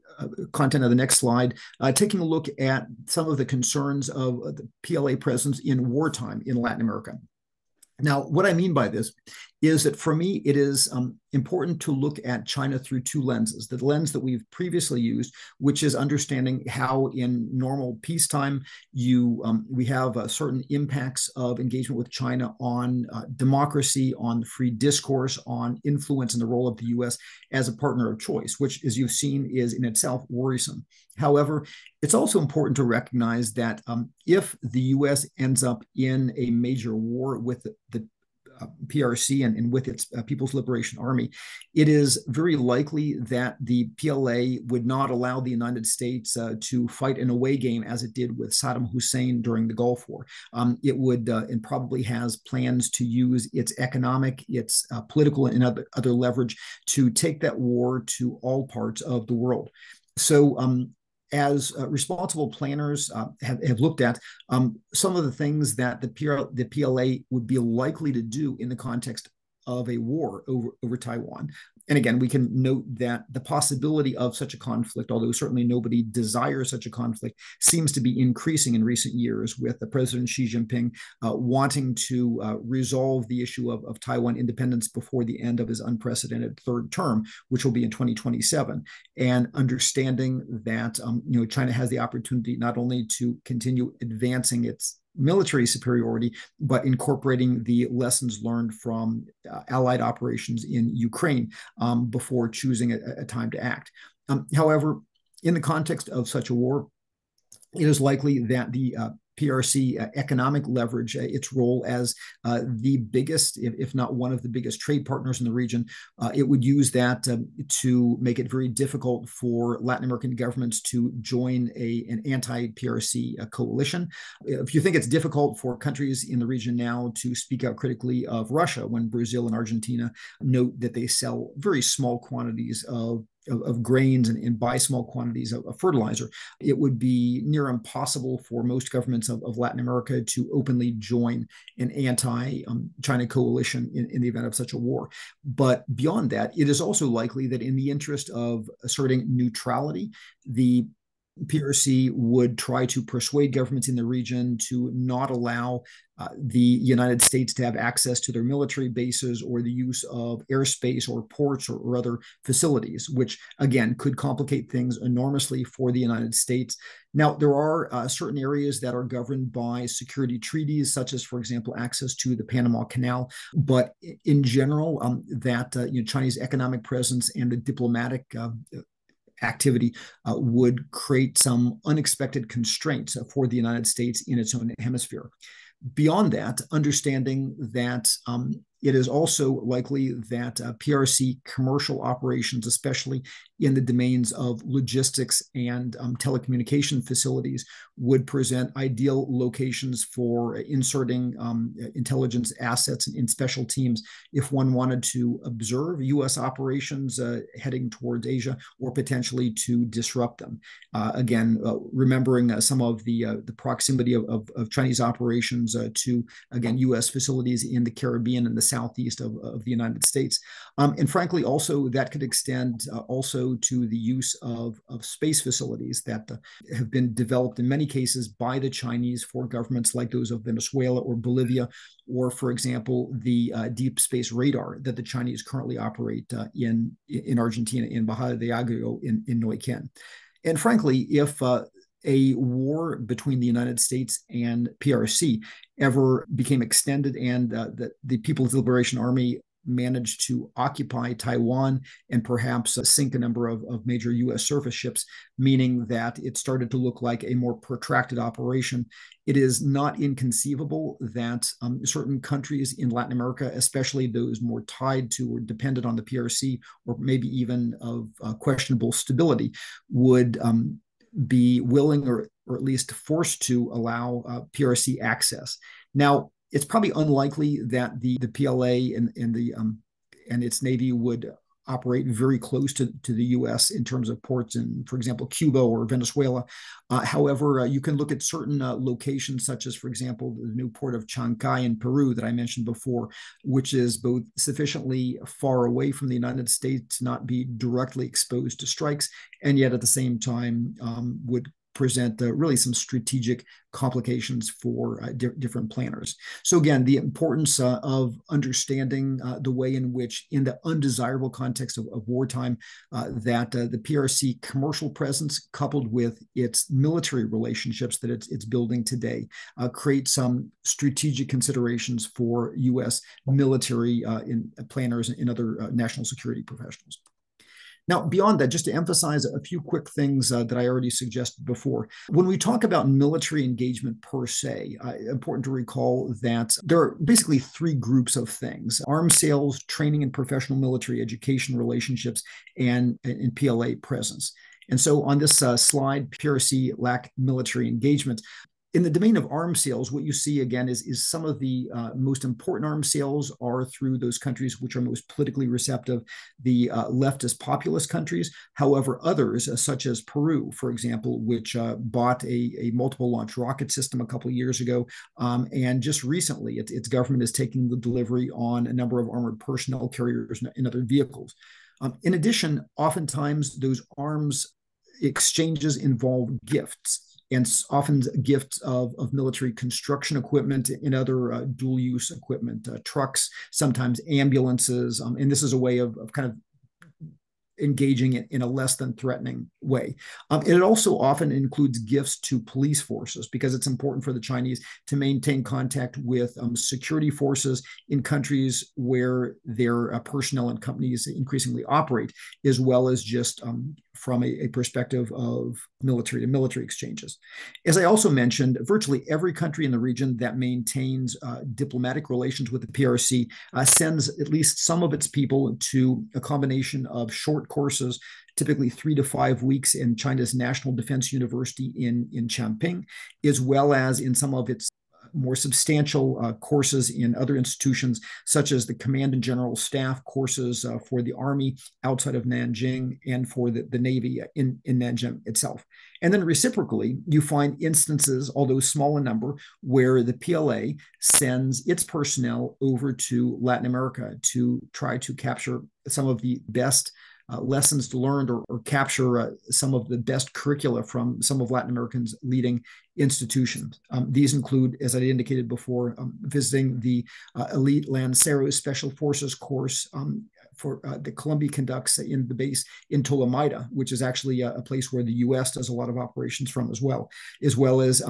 content of the next slide, taking a look at some of the concerns of the PLA presence in wartime in Latin America. Now, what I mean by this is that for me, it is important to look at China through two lenses. The lens that we've previously used, which is understanding how in normal peacetime we have certain impacts of engagement with China on democracy, on free discourse, on influence and the role of the U.S. as a partner of choice, which, as you've seen, is in itself worrisome. However, it's also important to recognize that if the U.S. ends up in a major war with the PRC and with its People's Liberation Army, it is very likely that the PLA would not allow the United States to fight an away game as it did with Saddam Hussein during the Gulf War. It would and probably has plans to use its economic, its political, and other leverage to take that war to all parts of the world. So as responsible planners have looked at some of the things that the PLA would be likely to do in the context of a war over Taiwan. And again, we can note that the possibility of such a conflict, although certainly nobody desires such a conflict, seems to be increasing in recent years, with President Xi Jinping wanting to resolve the issue of Taiwan independence before the end of his unprecedented third term, which will be in 2027, and understanding that China has the opportunity not only to continue advancing its military superiority, but incorporating the lessons learned from Allied operations in Ukraine before choosing a time to act. However, in the context of such a war, it is likely that the PRC economic leverage, its role as the biggest, if not one of the biggest trade partners in the region, it would use that to make it very difficult for Latin American governments to join an anti-PRC coalition. If you think it's difficult for countries in the region now to speak out critically of Russia, when Brazil and Argentina note that they sell very small quantities of grains and buy small quantities of fertilizer, it would be near impossible for most governments of Latin America to openly join an anti-China coalition in the event of such a war. But beyond that, it is also likely that in the interest of asserting neutrality, the PRC would try to persuade governments in the region to not allow the United States to have access to their military bases or the use of airspace or ports or other facilities, which again could complicate things enormously for the United States. Now, there are certain areas that are governed by security treaties, such as, for example, access to the Panama Canal. But in general, Chinese economic presence and the diplomatic activity would create some unexpected constraints for the United States in its own hemisphere. Beyond that, understanding that it is also likely that PRC commercial operations, especially in the domains of logistics and telecommunication facilities, would present ideal locations for inserting intelligence assets in special teams if one wanted to observe U.S. operations heading towards Asia or potentially to disrupt them. Again, remembering some of the proximity of Chinese operations to, again, U.S. facilities in the Caribbean and the southeast of the United States. And frankly, also that could extend also to the use of space facilities that have been developed in many cases by the Chinese for governments like those of Venezuela or Bolivia, or, for example, the deep space radar that the Chinese currently operate in Argentina, in Baja de Agrio in Neuquén. And frankly, if a war between the United States and PRC ever became extended and the People's Liberation Army managed to occupy Taiwan and perhaps sink a number of major U.S. surface ships, meaning that it started to look like a more protracted operation, it is not inconceivable that certain countries in Latin America, especially those more tied to or dependent on the PRC, or maybe even of questionable stability, would be willing or at least forced to allow PRC access. Now, it's probably unlikely that the PLA and its Navy would operate very close to the U.S. in terms of ports in, for example, Cuba or Venezuela. However, you can look at certain locations, such as, for example, the new port of Chancay in Peru that I mentioned before, which is both sufficiently far away from the United States to not be directly exposed to strikes, and yet at the same time would present really some strategic complications for different planners. So again, the importance of understanding the way in which, in the undesirable context of wartime, that the PRC commercial presence, coupled with its military relationships that it's building today, create some strategic considerations for U.S. military planners and other national security professionals. Now, beyond that, just to emphasize a few quick things that I already suggested before. When we talk about military engagement per se, important to recall that there are basically three groups of things: arms sales, training and professional military education relationships, and PLA presence. And so on this slide, PRC lack military engagement. In the domain of arms sales, what you see again is some of the most important arms sales are through those countries which are most politically receptive, the leftist populist countries. However, others, such as Peru, for example, which bought a multiple launch rocket system a couple of years ago, and just recently its government is taking the delivery on a number of armored personnel carriers and other vehicles. In addition, oftentimes those arms exchanges involve gifts, and often gifts of military construction equipment and other dual-use equipment, trucks, sometimes ambulances. And this is a way of kind of engaging it in a less than threatening way. It also often includes gifts to police forces, because it's important for the Chinese to maintain contact with security forces in countries where their personnel and companies increasingly operate, as well as just from a perspective of military to military exchanges. As I also mentioned, virtually every country in the region that maintains diplomatic relations with the PRC sends at least some of its people to a combination of short courses, typically 3 to 5 weeks in China's National Defense University in Changping, as well as in some of its more substantial courses in other institutions, such as the Command and General Staff courses for the Army outside of Nanjing and for the Navy in Nanjing itself. And then reciprocally, you find instances, although small in number, where the PLA sends its personnel over to Latin America to try to capture some of the best lessons learned or capture some of the best curricula from some of Latin America's leading institutions. These include, as I indicated before, visiting the elite Lanceros Special Forces course for the Colombia conducts in the base in Tolemaida, which is actually a place where the U.S. does a lot of operations from as well as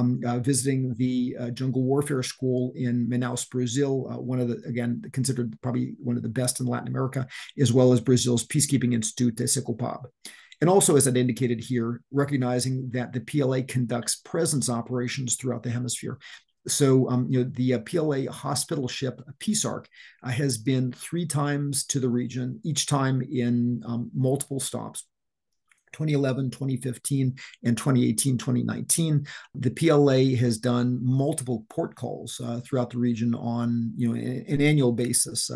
visiting the Jungle Warfare School in Manaus, Brazil, one of the, again, considered probably one of the best in Latin America, as well as Brazil's Peacekeeping Institute, Secopab. And also, as I indicated here, recognizing that the PLA conducts presence operations throughout the hemisphere. So, the PLA hospital ship Peace Ark has been 3 times to the region, each time in multiple stops, 2011, 2015, and 2018, 2019. The PLA has done multiple port calls throughout the region on an annual basis,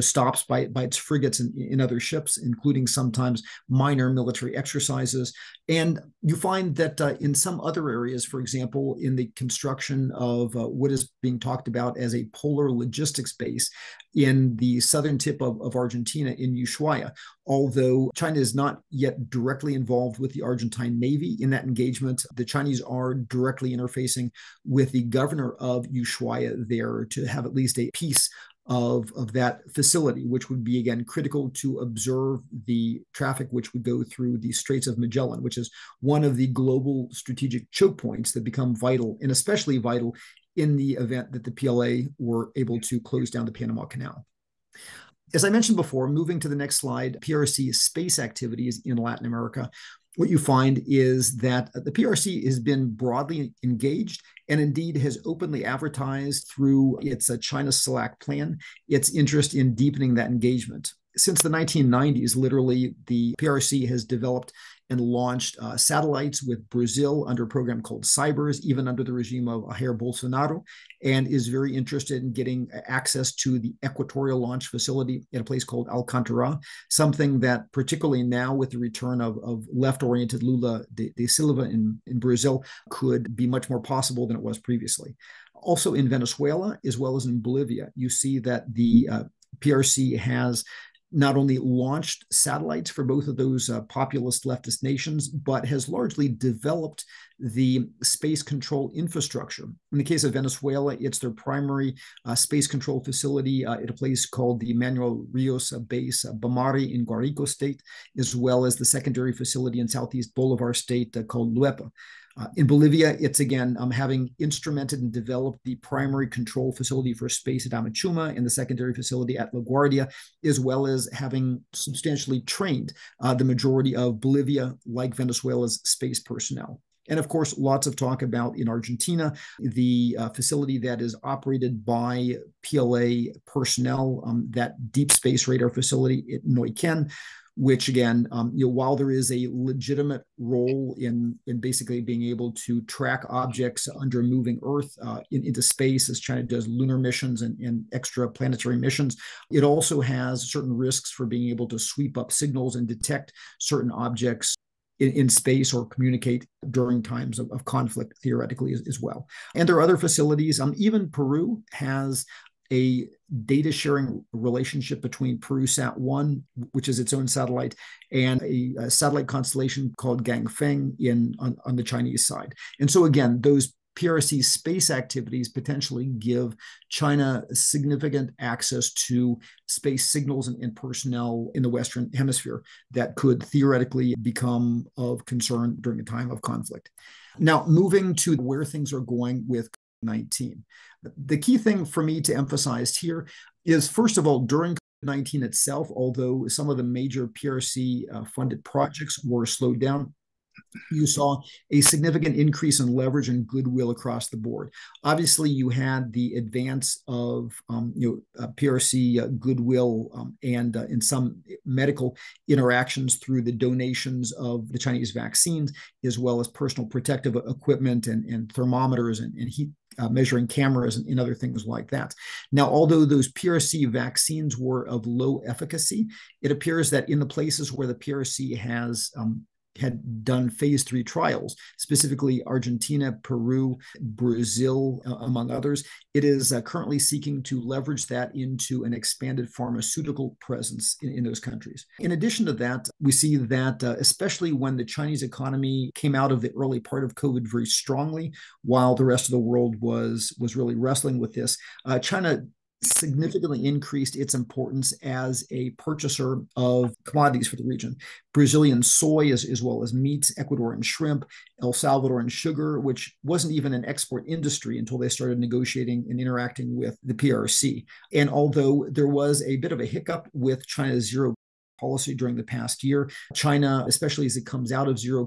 stops by its frigates and other ships, including sometimes minor military exercises. And you find that in some other areas, for example, in the construction of what is being talked about as a polar logistics base in the southern tip of Argentina in Ushuaia, although China is not yet directly involved with the Argentine Navy in that engagement, the Chinese are directly interfacing with the governor of Ushuaia there to have at least a piece of that facility, which would be, again, critical to observe the traffic which would go through the Straits of Magellan, which is one of the global strategic choke points that become vital, and especially vital in the event that the PLA were able to close down the Panama Canal. As I mentioned before, moving to the next slide, PRC space activities in Latin America, what you find is that the PRC has been broadly engaged and indeed has openly advertised through its China CELAC plan its interest in deepening that engagement. Since the 1990s, literally, the PRC has developed and launched satellites with Brazil under a program called Cybers, even under the regime of Jair Bolsonaro, and is very interested in getting access to the equatorial launch facility at a place called Alcantara, something that, particularly now with the return of left-oriented Lula da Silva in Brazil, could be much more possible than it was previously. Also in Venezuela, as well as in Bolivia, you see that the PRC has not only launched satellites for both of those populist leftist nations, but has largely developed the space control infrastructure. In the case of Venezuela, it's their primary space control facility at a place called the Manuel Rios base, Bamari in Guarico state, as well as the secondary facility in Southeast Bolivar state called Luepa. In Bolivia, it's again having instrumented and developed the primary control facility for space at Amachuma and the secondary facility at LaGuardia, as well as having substantially trained the majority of Bolivia, like Venezuela's, space personnel. And of course, lots of talk about in Argentina, the facility that is operated by PLA personnel, that deep space radar facility at Neuquén, which again, while there is a legitimate role in basically being able to track objects under a moving Earth into space, as China does lunar missions and extraplanetary missions, it also has certain risks for being able to sweep up signals and detect certain objects in space or communicate during times of conflict, theoretically, as well. And there are other facilities. Even Peru has a data sharing relationship between PeruSat-1, which is its own satellite, and a satellite constellation called Gangfeng on the Chinese side. And so again, those PRC space activities potentially give China significant access to space signals and personnel in the Western Hemisphere that could theoretically become of concern during a time of conflict. Now, moving to where things are going with COVID-19. The key thing for me to emphasize here is, first of all, during COVID-19 itself, although some of the major PRC funded projects were slowed down, you saw a significant increase in leverage and goodwill across the board. Obviously, you had the advance of PRC goodwill and in some medical interactions through the donations of the Chinese vaccines, as well as personal protective equipment and thermometers and heat measuring cameras and other things like that. Now, although those PRC vaccines were of low efficacy, it appears that in the places where the PRC had done phase 3 trials, specifically Argentina, Peru, Brazil, among others, it is currently seeking to leverage that into an expanded pharmaceutical presence in those countries. In addition to that, we see that especially when the Chinese economy came out of the early part of COVID very strongly, while the rest of the world was really wrestling with this, China significantly increased its importance as a purchaser of commodities for the region. Brazilian soy, as well as meats, Ecuadorian shrimp, El Salvadoran sugar, which wasn't even an export industry until they started negotiating and interacting with the PRC. And although there was a bit of a hiccup with China's zero policy during the past year, China, especially as it comes out of zero,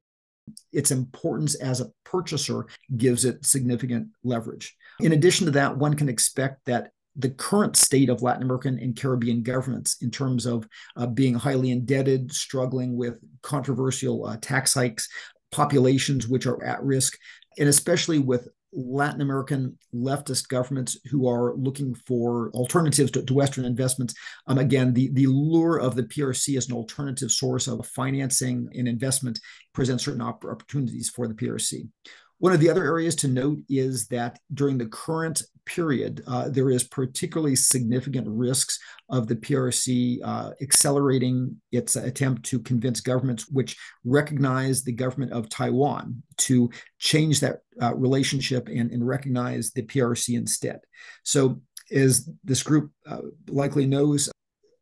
its importance as a purchaser gives it significant leverage. In addition to that, one can expect that the current state of Latin American and Caribbean governments in terms of being highly indebted, struggling with controversial tax hikes, populations which are at risk, and especially with Latin American leftist governments who are looking for alternatives to Western investments. Again, the lure of the PRC as an alternative source of financing and investment presents certain opportunities for the PRC. One of the other areas to note is that during the current period, there is particularly significant risks of the PRC accelerating its attempt to convince governments which recognize the government of Taiwan to change that relationship and recognize the PRC instead. So as this group likely knows,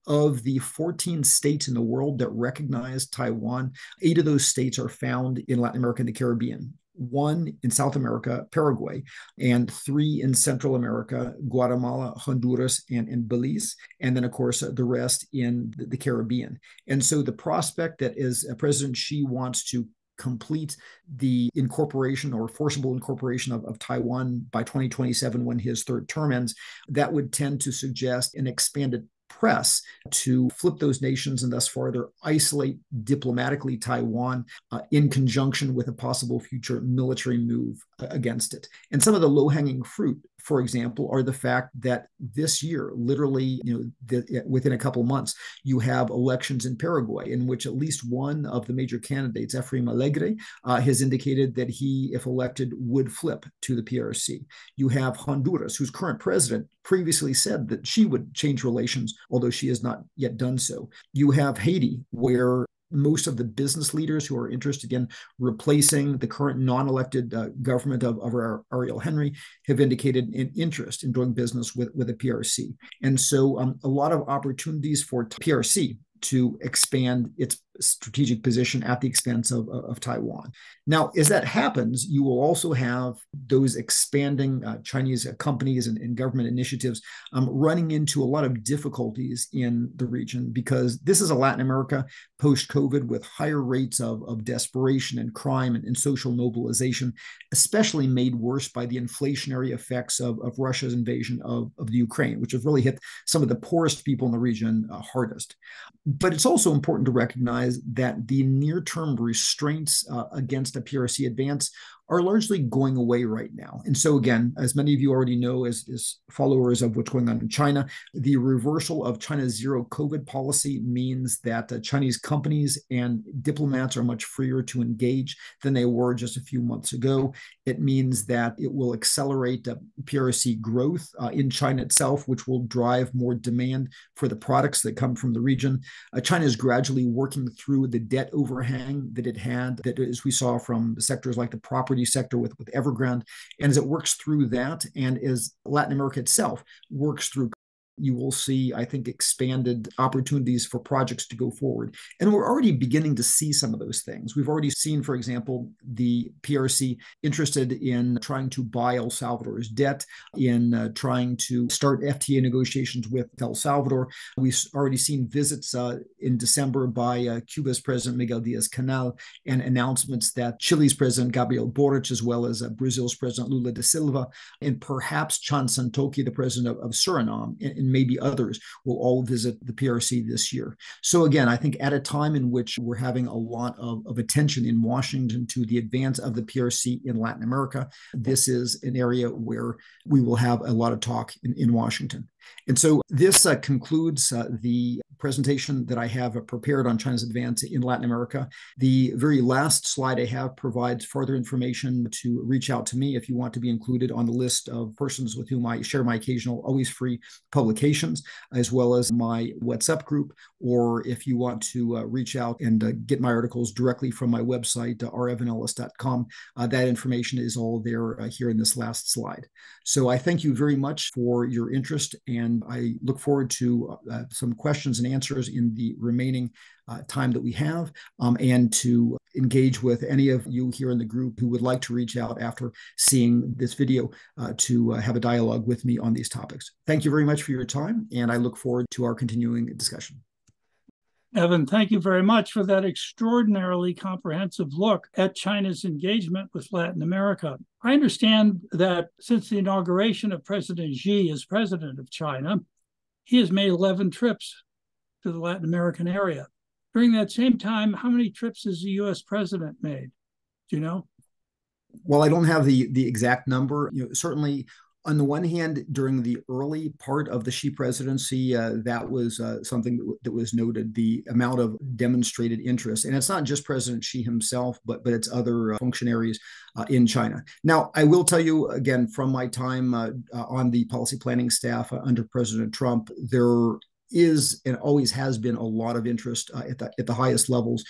of the 14 states in the world that recognize Taiwan, 8 of those states are found in Latin America and the Caribbean. 1 in South America, Paraguay, and 3 in Central America, Guatemala, Honduras, and Belize, and then, of course, the rest in the Caribbean. And so the prospect that as President Xi wants to complete the incorporation or forcible incorporation of Taiwan by 2027 when his 3rd term ends, that would tend to suggest an expanded press to flip those nations and thus further isolate diplomatically Taiwan in conjunction with a possible future military move against it. And some of the low-hanging fruit, for example, are the fact that this year, literally, within a couple of months, you have elections in Paraguay in which at least one of the major candidates, Efraín Alegre, has indicated that he, if elected, would flip to the PRC. You have Honduras, whose current president previously said that she would change relations, although she has not yet done so. You have Haiti, where most of the business leaders who are interested in replacing the current non-elected government of Ariel Henry have indicated an interest in doing business with the PRC. And so a lot of opportunities for PRC to expand its strategic position at the expense of Taiwan. Now, as that happens, you will also have those expanding Chinese companies and government initiatives running into a lot of difficulties in the region, because this is a Latin America post-COVID with higher rates of desperation and crime and social mobilization, especially made worse by the inflationary effects of Russia's invasion of the Ukraine, which have really hit some of the poorest people in the region hardest. But it's also important to recognize that the near-term restraints against a PRC advance are largely going away right now. And so again, as many of you already know as followers of what's going on in China, the reversal of China's zero COVID policy means that Chinese companies and diplomats are much freer to engage than they were just a few months ago. It means that it will accelerate PRC growth in China itself, which will drive more demand for the products that come from the region. China is gradually working through the debt overhang that it had, that as we saw from sectors like the property sector with Evergrande. And as it works through that, and as Latin America itself works through, you will see, I think, expanded opportunities for projects to go forward. And we're already beginning to see some of those things. We've already seen, for example, the PRC interested in trying to buy El Salvador's debt, in trying to start FTA negotiations with El Salvador. We've already seen visits in December by Cuba's President Miguel Diaz-Canel, and announcements that Chile's President Gabriel Boric, as well as Brazil's President Lula da Silva, and perhaps Chan Santoki, the president of Suriname, and maybe others, will all visit the PRC this year. So again, I think at a time in which we're having a lot of attention in Washington to the advance of the PRC in Latin America, this is an area where we will have a lot of talk in Washington. And so this concludes the presentation that I have prepared on China's advance in Latin America. The very last slide I have provides further information to reach out to me if you want to be included on the list of persons with whom I share my occasional, always free publications, as well as my WhatsApp group, or if you want to reach out and get my articles directly from my website, revanellis.com. That information is all there here in this last slide. So I thank you very much for your interest, and I look forward to some questions and answers in the remaining time that we have, and to engage with any of you here in the group who would like to reach out after seeing this video to have a dialogue with me on these topics. Thank you very much for your time, and I look forward to our continuing discussion. Evan, thank you very much for that extraordinarily comprehensive look at China's engagement with Latin America. I understand that since the inauguration of President Xi as president of China, he has made 11 trips to the Latin American area. During that same time, how many trips has the U.S. president made? Do you know? Well, I don't have the exact number. Certainly, on the one hand, during the early part of the Xi presidency, that was something that was noted, the amount of demonstrated interest. And it's not just President Xi himself, but it's other functionaries in China. Now, I will tell you, again, from my time on the policy planning staff under President Trump, there is and always has been a lot of interest at the highest levels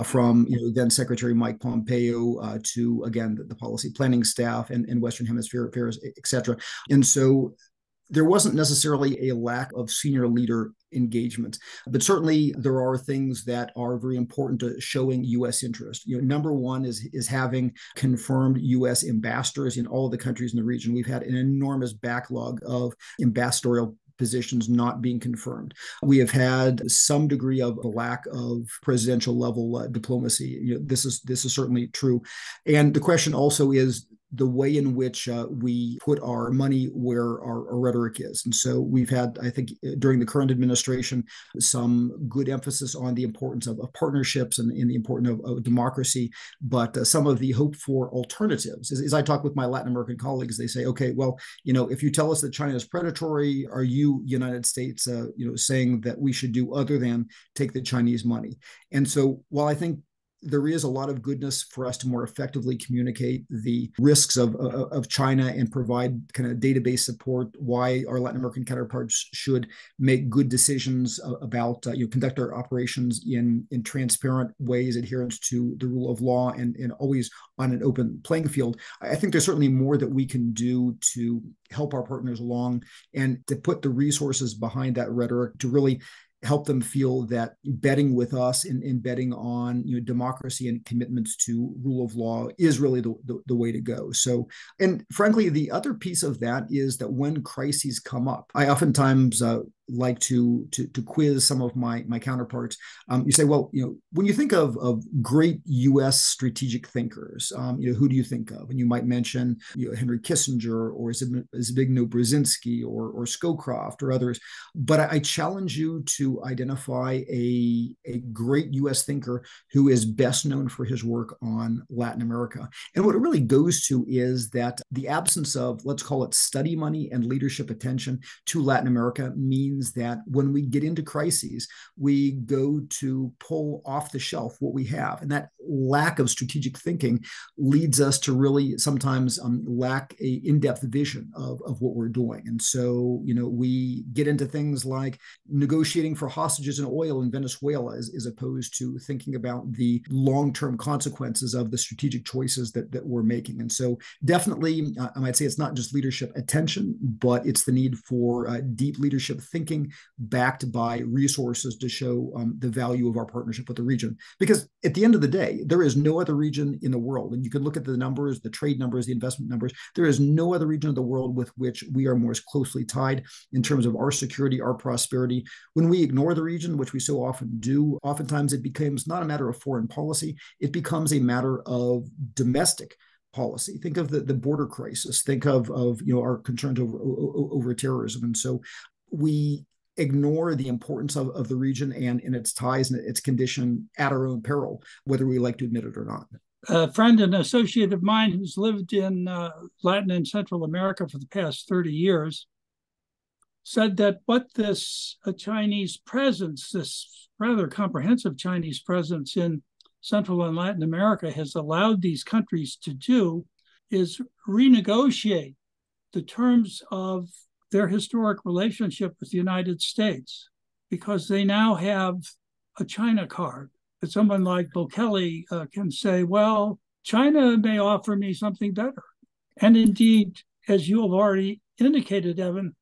from then Secretary Mike Pompeo to again the policy planning staff and Western Hemisphere affairs, et cetera. And so there wasn't necessarily a lack of senior leader engagement, but certainly there are things that are very important to showing U.S. interest. Number one is having confirmed U.S. ambassadors in all the countries in the region. We've had an enormous backlog of ambassadorial positions not being confirmed. We have had some degree of a lack of presidential level diplomacy. This is certainly true. And the question also is the way in which we put our money where our rhetoric is. And so we've had, I think, during the current administration, some good emphasis on the importance of partnerships and the importance of democracy. But some of the hope for alternatives, as I talk with my Latin American colleagues, they say, okay, well, if you tell us that China is predatory, are you, United States, saying that we should do other than take the Chinese money? And so while I think there is a lot of goodness for us to more effectively communicate the risks of China and provide kind of database support, why our Latin American counterparts should make good decisions about conduct our operations in transparent ways, adherence to the rule of law, and always on an open playing field. I think there's certainly more that we can do to help our partners along and to put the resources behind that rhetoric to really help them feel that betting with us and betting on democracy and commitments to rule of law is really the way to go. So, and frankly, the other piece of that is that when crises come up, I oftentimes like to quiz some of my counterparts. You say, well, when you think of great U.S. strategic thinkers, who do you think of? And you might mention Henry Kissinger or Zbigniew Brzezinski or Scowcroft or others. But I challenge you to identify a great U.S. thinker who is best known for his work on Latin America. And what it really goes to is that the absence of, let's call it study money and leadership attention to Latin America means that when we get into crises, we go to pull off the shelf what we have. And that lack of strategic thinking leads us to really sometimes lack a in-depth vision of what we're doing. And so, we get into things like negotiating for hostages in oil in Venezuela as opposed to thinking about the long-term consequences of the strategic choices that we're making. And so definitely, I might say it's not just leadership attention, but it's the need for deep leadership thinking backed by resources to show the value of our partnership with the region. Because at the end of the day, there is no other region in the world, and you can look at the numbers, the trade numbers, the investment numbers, there is no other region of the world with which we are more closely tied in terms of our security, our prosperity. When we ignore the region, which we so often do, oftentimes it becomes not a matter of foreign policy, it becomes a matter of domestic policy. Think of the border crisis. Think of our concerns over terrorism. And so we ignore the importance of the region and its ties and its condition at our own peril, whether we like to admit it or not. A friend and associate of mine who's lived in Latin and Central America for the past 30 years said that what this Chinese presence, this rather comprehensive Chinese presence in Central and Latin America has allowed these countries to do is renegotiate the terms of their historic relationship with the United States, because they now have a China card. That someone like Bukele can say, well, China may offer me something better. And indeed, as you have already indicated, Evan,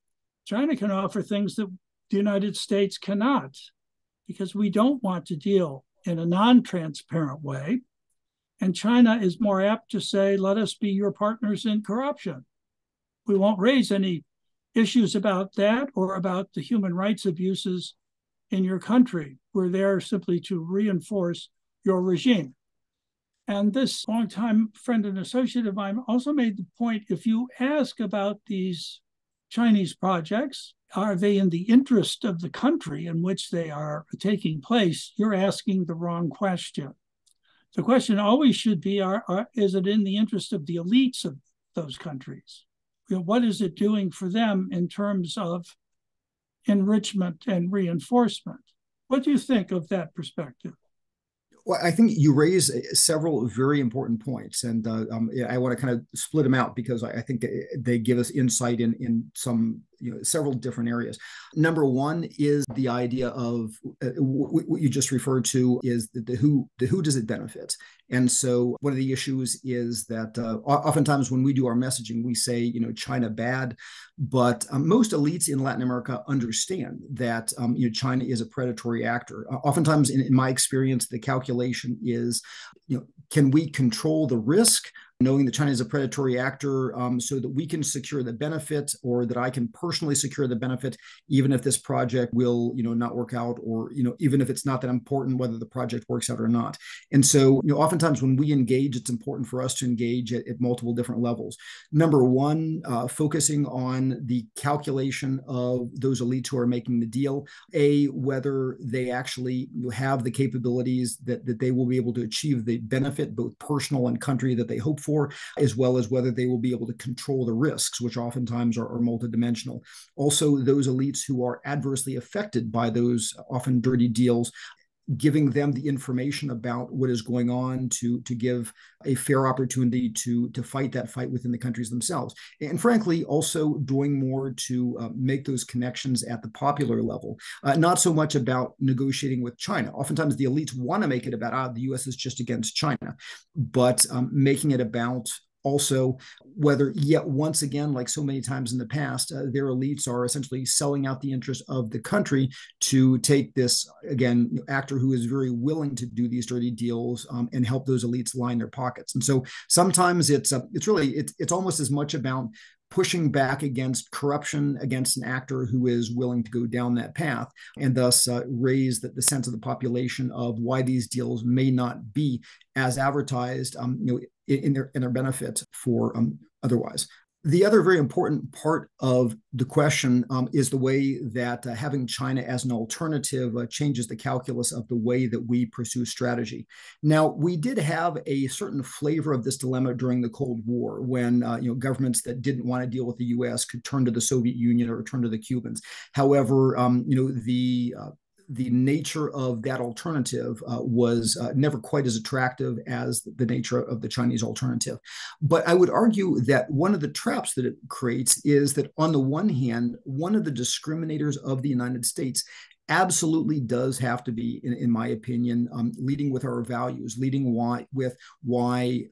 China can offer things that the United States cannot, because we don't want to deal in a non-transparent way. And China is more apt to say, let us be your partners in corruption. We won't raise any issues about that or about the human rights abuses in your country. We're there simply to reinforce your regime. And this longtime friend and associate of mine also made the point, if you ask about these Chinese projects, are they in the interest of the country in which they are taking place? You're asking the wrong question. The question always should be, is it in the interest of the elites of those countries? What is it doing for them in terms of enrichment and reinforcement? What do you think of that perspective? Well, I think you raise several very important points, and I want to kind of split them out because I think they give us insight in some several different areas. Number one is the idea of what you just referred to is the who does it benefit? And so one of the issues is that oftentimes when we do our messaging, we say, China bad, but most elites in Latin America understand that China is a predatory actor. Oftentimes, in my experience, the calculation is, can we control the risk, knowing that China is a predatory actor, so that we can secure the benefit, or that I can personally secure the benefit, even if this project will, not work out, or, even if it's not that important whether the project works out or not. And so, oftentimes when we engage, it's important for us to engage at multiple different levels. Number one, focusing on the calculation of those elites who are making the deal, whether they actually have the capabilities that they will be able to achieve the benefit, both personal and country, that they hope for, as well as whether they will be able to control the risks, which oftentimes are multidimensional. Also, those elites who are adversely affected by those often dirty deals, giving them the information about what is going on to give a fair opportunity to fight that fight within the countries themselves. And frankly, also doing more to make those connections at the popular level, not so much about negotiating with China. Oftentimes the elites want to make it about, the US is just against China, but making it about also whether, yet once again, like so many times in the past, their elites are essentially selling out the interest of the country to take this, again, actor who is very willing to do these dirty deals and help those elites line their pockets. And so sometimes it's almost as much about pushing back against corruption, against an actor who is willing to go down that path, and thus raise the sense of the population of why these deals may not be as advertised, in their benefit for otherwise. The other very important part of the question is the way that having China as an alternative changes the calculus of the way that we pursue strategy. Now, we did have a certain flavor of this dilemma during the Cold War, when governments that didn't want to deal with the U.S. could turn to the Soviet Union or turn to the Cubans. However, the nature of that alternative was never quite as attractive as the nature of the Chinese alternative. But I would argue that one of the traps that it creates is that, on the one hand, one of the discriminators of the United States absolutely does have to be, in my opinion, leading with our values, leading with why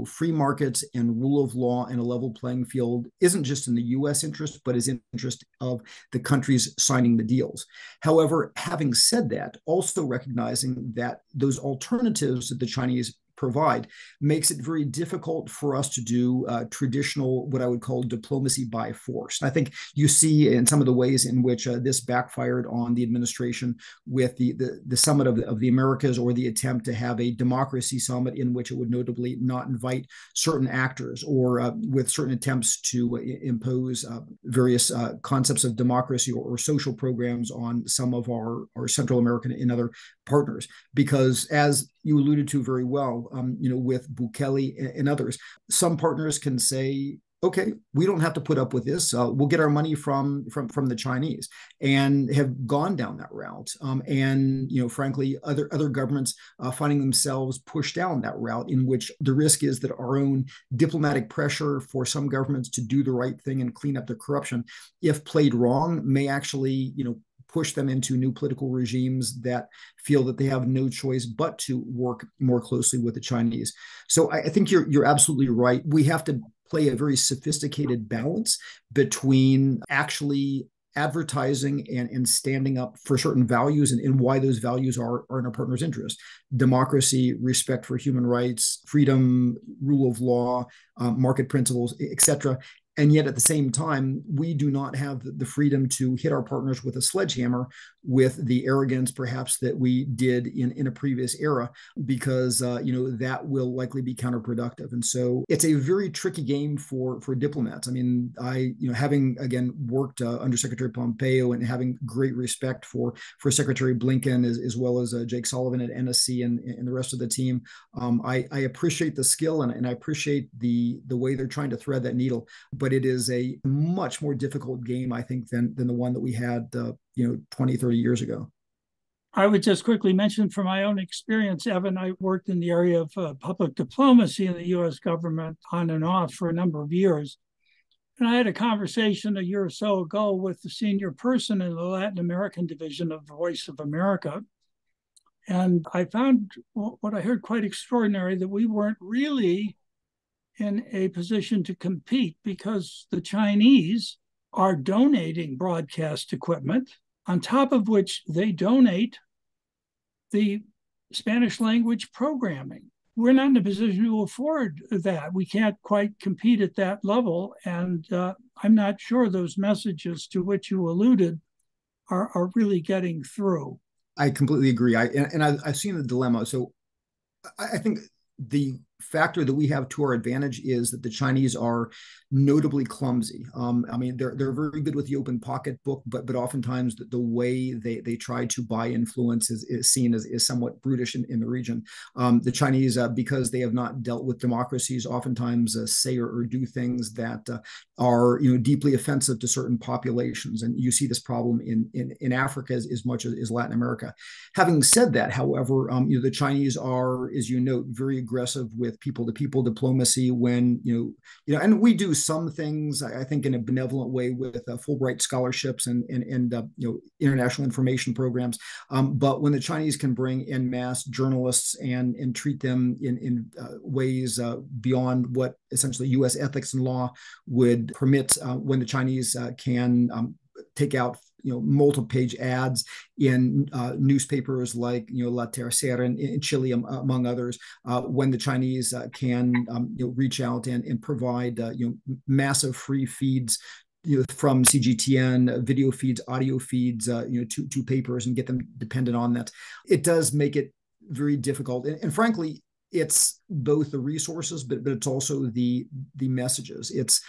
free markets and rule of law and a level playing field isn't just in the U.S. interest, but is in the interest of the countries signing the deals. However, having said that, also recognizing that those alternatives that the Chinese provide makes it very difficult for us to do traditional, what I would call diplomacy by force. And I think you see in some of the ways in which this backfired on the administration with the summit of the Americas, or the attempt to have a democracy summit in which it would notably not invite certain actors, or with certain attempts to impose various concepts of democracy or social programs on some of our Central American and other partners. Because, as you alluded to very well, with Bukele and others, some partners can say, okay, we don't have to put up with this. We'll get our money from the Chinese, and have gone down that route. And frankly, other governments finding themselves pushed down that route, in which the risk is that our own diplomatic pressure for some governments to do the right thing and clean up their corruption, if played wrong, may actually push them into new political regimes that feel that they have no choice but to work more closely with the Chinese. So I think you're absolutely right. We have to play a very sophisticated balance between actually advertising and standing up for certain values, and why those values are in our partner's interest: democracy, respect for human rights, freedom, rule of law, market principles, etc., And yet at the same time, we do not have the freedom to hit our partners with a sledgehammer with the arrogance perhaps that we did in a previous era, because that will likely be counterproductive. And so it's a very tricky game for diplomats. I mean, having again worked under Secretary Pompeo and having great respect for Secretary Blinken as well as Jake Sullivan at NSC and the rest of the team, I appreciate the skill and I appreciate the way they're trying to thread that needle. But it is a much more difficult game, I think, than the one that we had 20, 30 years ago. I would just quickly mention from my own experience, Evan, I worked in the area of public diplomacy in the U.S. government on and off for a number of years. And I had a conversation a year or so ago with the senior person in the Latin American division of Voice of America. And I found what I heard quite extraordinary, that we weren't really in a position to compete because the Chinese are donating broadcast equipment, on top of which they donate the Spanish language programming. We're not in a position to afford that. We can't quite compete at that level. And I'm not sure those messages to which you alluded are really getting through. I completely agree. I've seen the dilemma. So I think the factor that we have to our advantage is that the Chinese are notably clumsy. I mean, they're very good with the open pocketbook, but oftentimes the way they try to buy influence is seen as somewhat brutish in the region. The Chinese, because they have not dealt with democracies, oftentimes say or do things that are deeply offensive to certain populations, and you see this problem in Africa as much as Latin America. Having said that, however, the Chinese are, as you note, very aggressive with people-to-people diplomacy when and we do some things, I think, in a benevolent way with Fulbright scholarships and international information programs. But when the Chinese can bring en masse journalists and treat them in ways beyond what essentially U.S. ethics and law would permit, when the Chinese can take out multiple-page ads in newspapers like La Tercera in Chile, among others, when the Chinese can reach out and provide massive free feeds from CGTN, video feeds, audio feeds, to papers, and get them dependent on that. It does make it very difficult, and frankly, it's both the resources, but it's also the messages. It's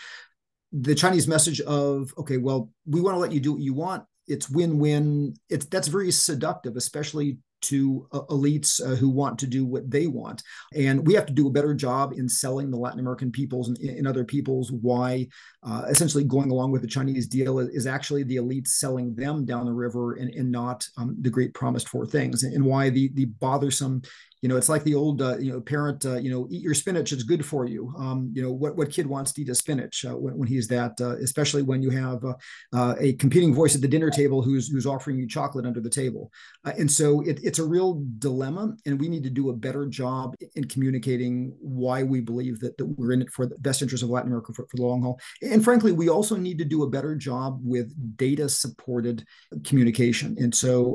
the Chinese message of, okay, well, we want to let you do what you want. It's win-win. That's very seductive, especially to elites who want to do what they want. And we have to do a better job in selling the Latin American peoples and other peoples why essentially going along with the Chinese deal is actually the elites selling them down the river and not the great promised for things, and why the bothersome, it's like the old, parent, eat your spinach, it's good for you. What kid wants to eat a spinach when he's that, especially when you have a competing voice at the dinner table who's offering you chocolate under the table. And so it's a real dilemma, and we need to do a better job in communicating why we believe that we're in it for the best interest of Latin America for the long haul. And frankly, we also need to do a better job with data-supported communication. And so,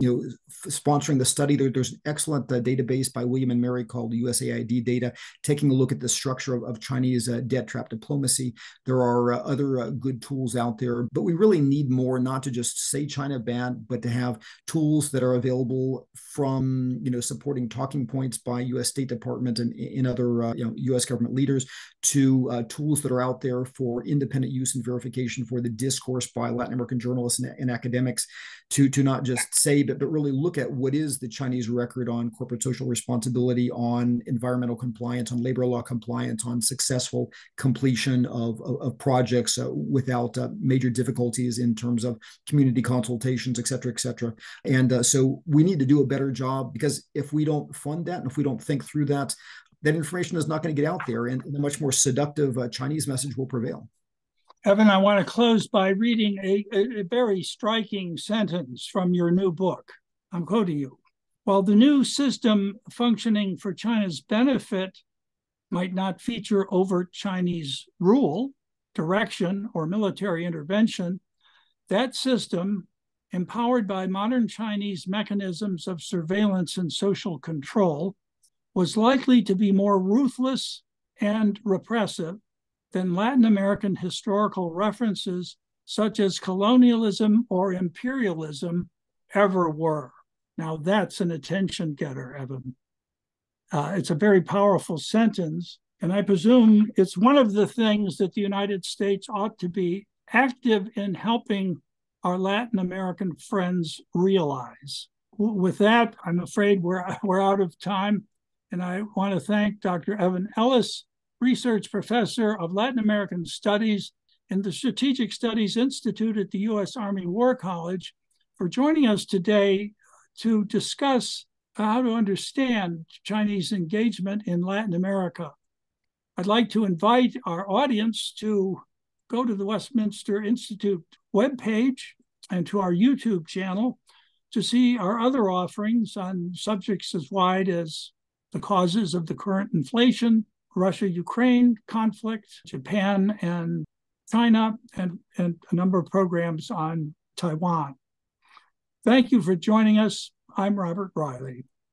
sponsoring the study, there's an excellent database by William and Mary called USAID Data, taking a look at the structure of Chinese debt trap diplomacy. There are other good tools out there, but we really need more, not to just say China bad, but to have tools that are available from, supporting talking points by U.S. State Department and other, U.S. government leaders, to tools that are out there for independent use and verification for the discourse by Latin American journalists and academics, to not just say, but really look at what is the Chinese record on corporate social responsibility, on environmental compliance, on labor law compliance, on successful completion of projects without major difficulties in terms of community consultations, et cetera, et cetera. And so we need to do a better job, because if we don't fund that and if we don't think through that, that information is not going to get out there, and a much more seductive Chinese message will prevail. Evan, I want to close by reading a very striking sentence from your new book. I'm quoting you. While the new system functioning for China's benefit might not feature overt Chinese rule, direction, or military intervention, that system, empowered by modern Chinese mechanisms of surveillance and social control, was likely to be more ruthless and repressive than Latin American historical references such as colonialism or imperialism ever were. Now, that's an attention getter, Evan. It's a very powerful sentence, and I presume it's one of the things that the United States ought to be active in helping our Latin American friends realize. With that, I'm afraid we're out of time, and I want to thank Dr. Evan Ellis, Research Professor of Latin American Studies in the Strategic Studies Institute at the U.S. Army War College, for joining us today to discuss how to understand Chinese engagement in Latin America. I'd like to invite our audience to go to the Westminster Institute webpage and to our YouTube channel to see our other offerings on subjects as wide as the causes of the current inflation, Russia-Ukraine conflict, Japan and China, and a number of programs on Taiwan. Thank you for joining us. I'm Robert Riley.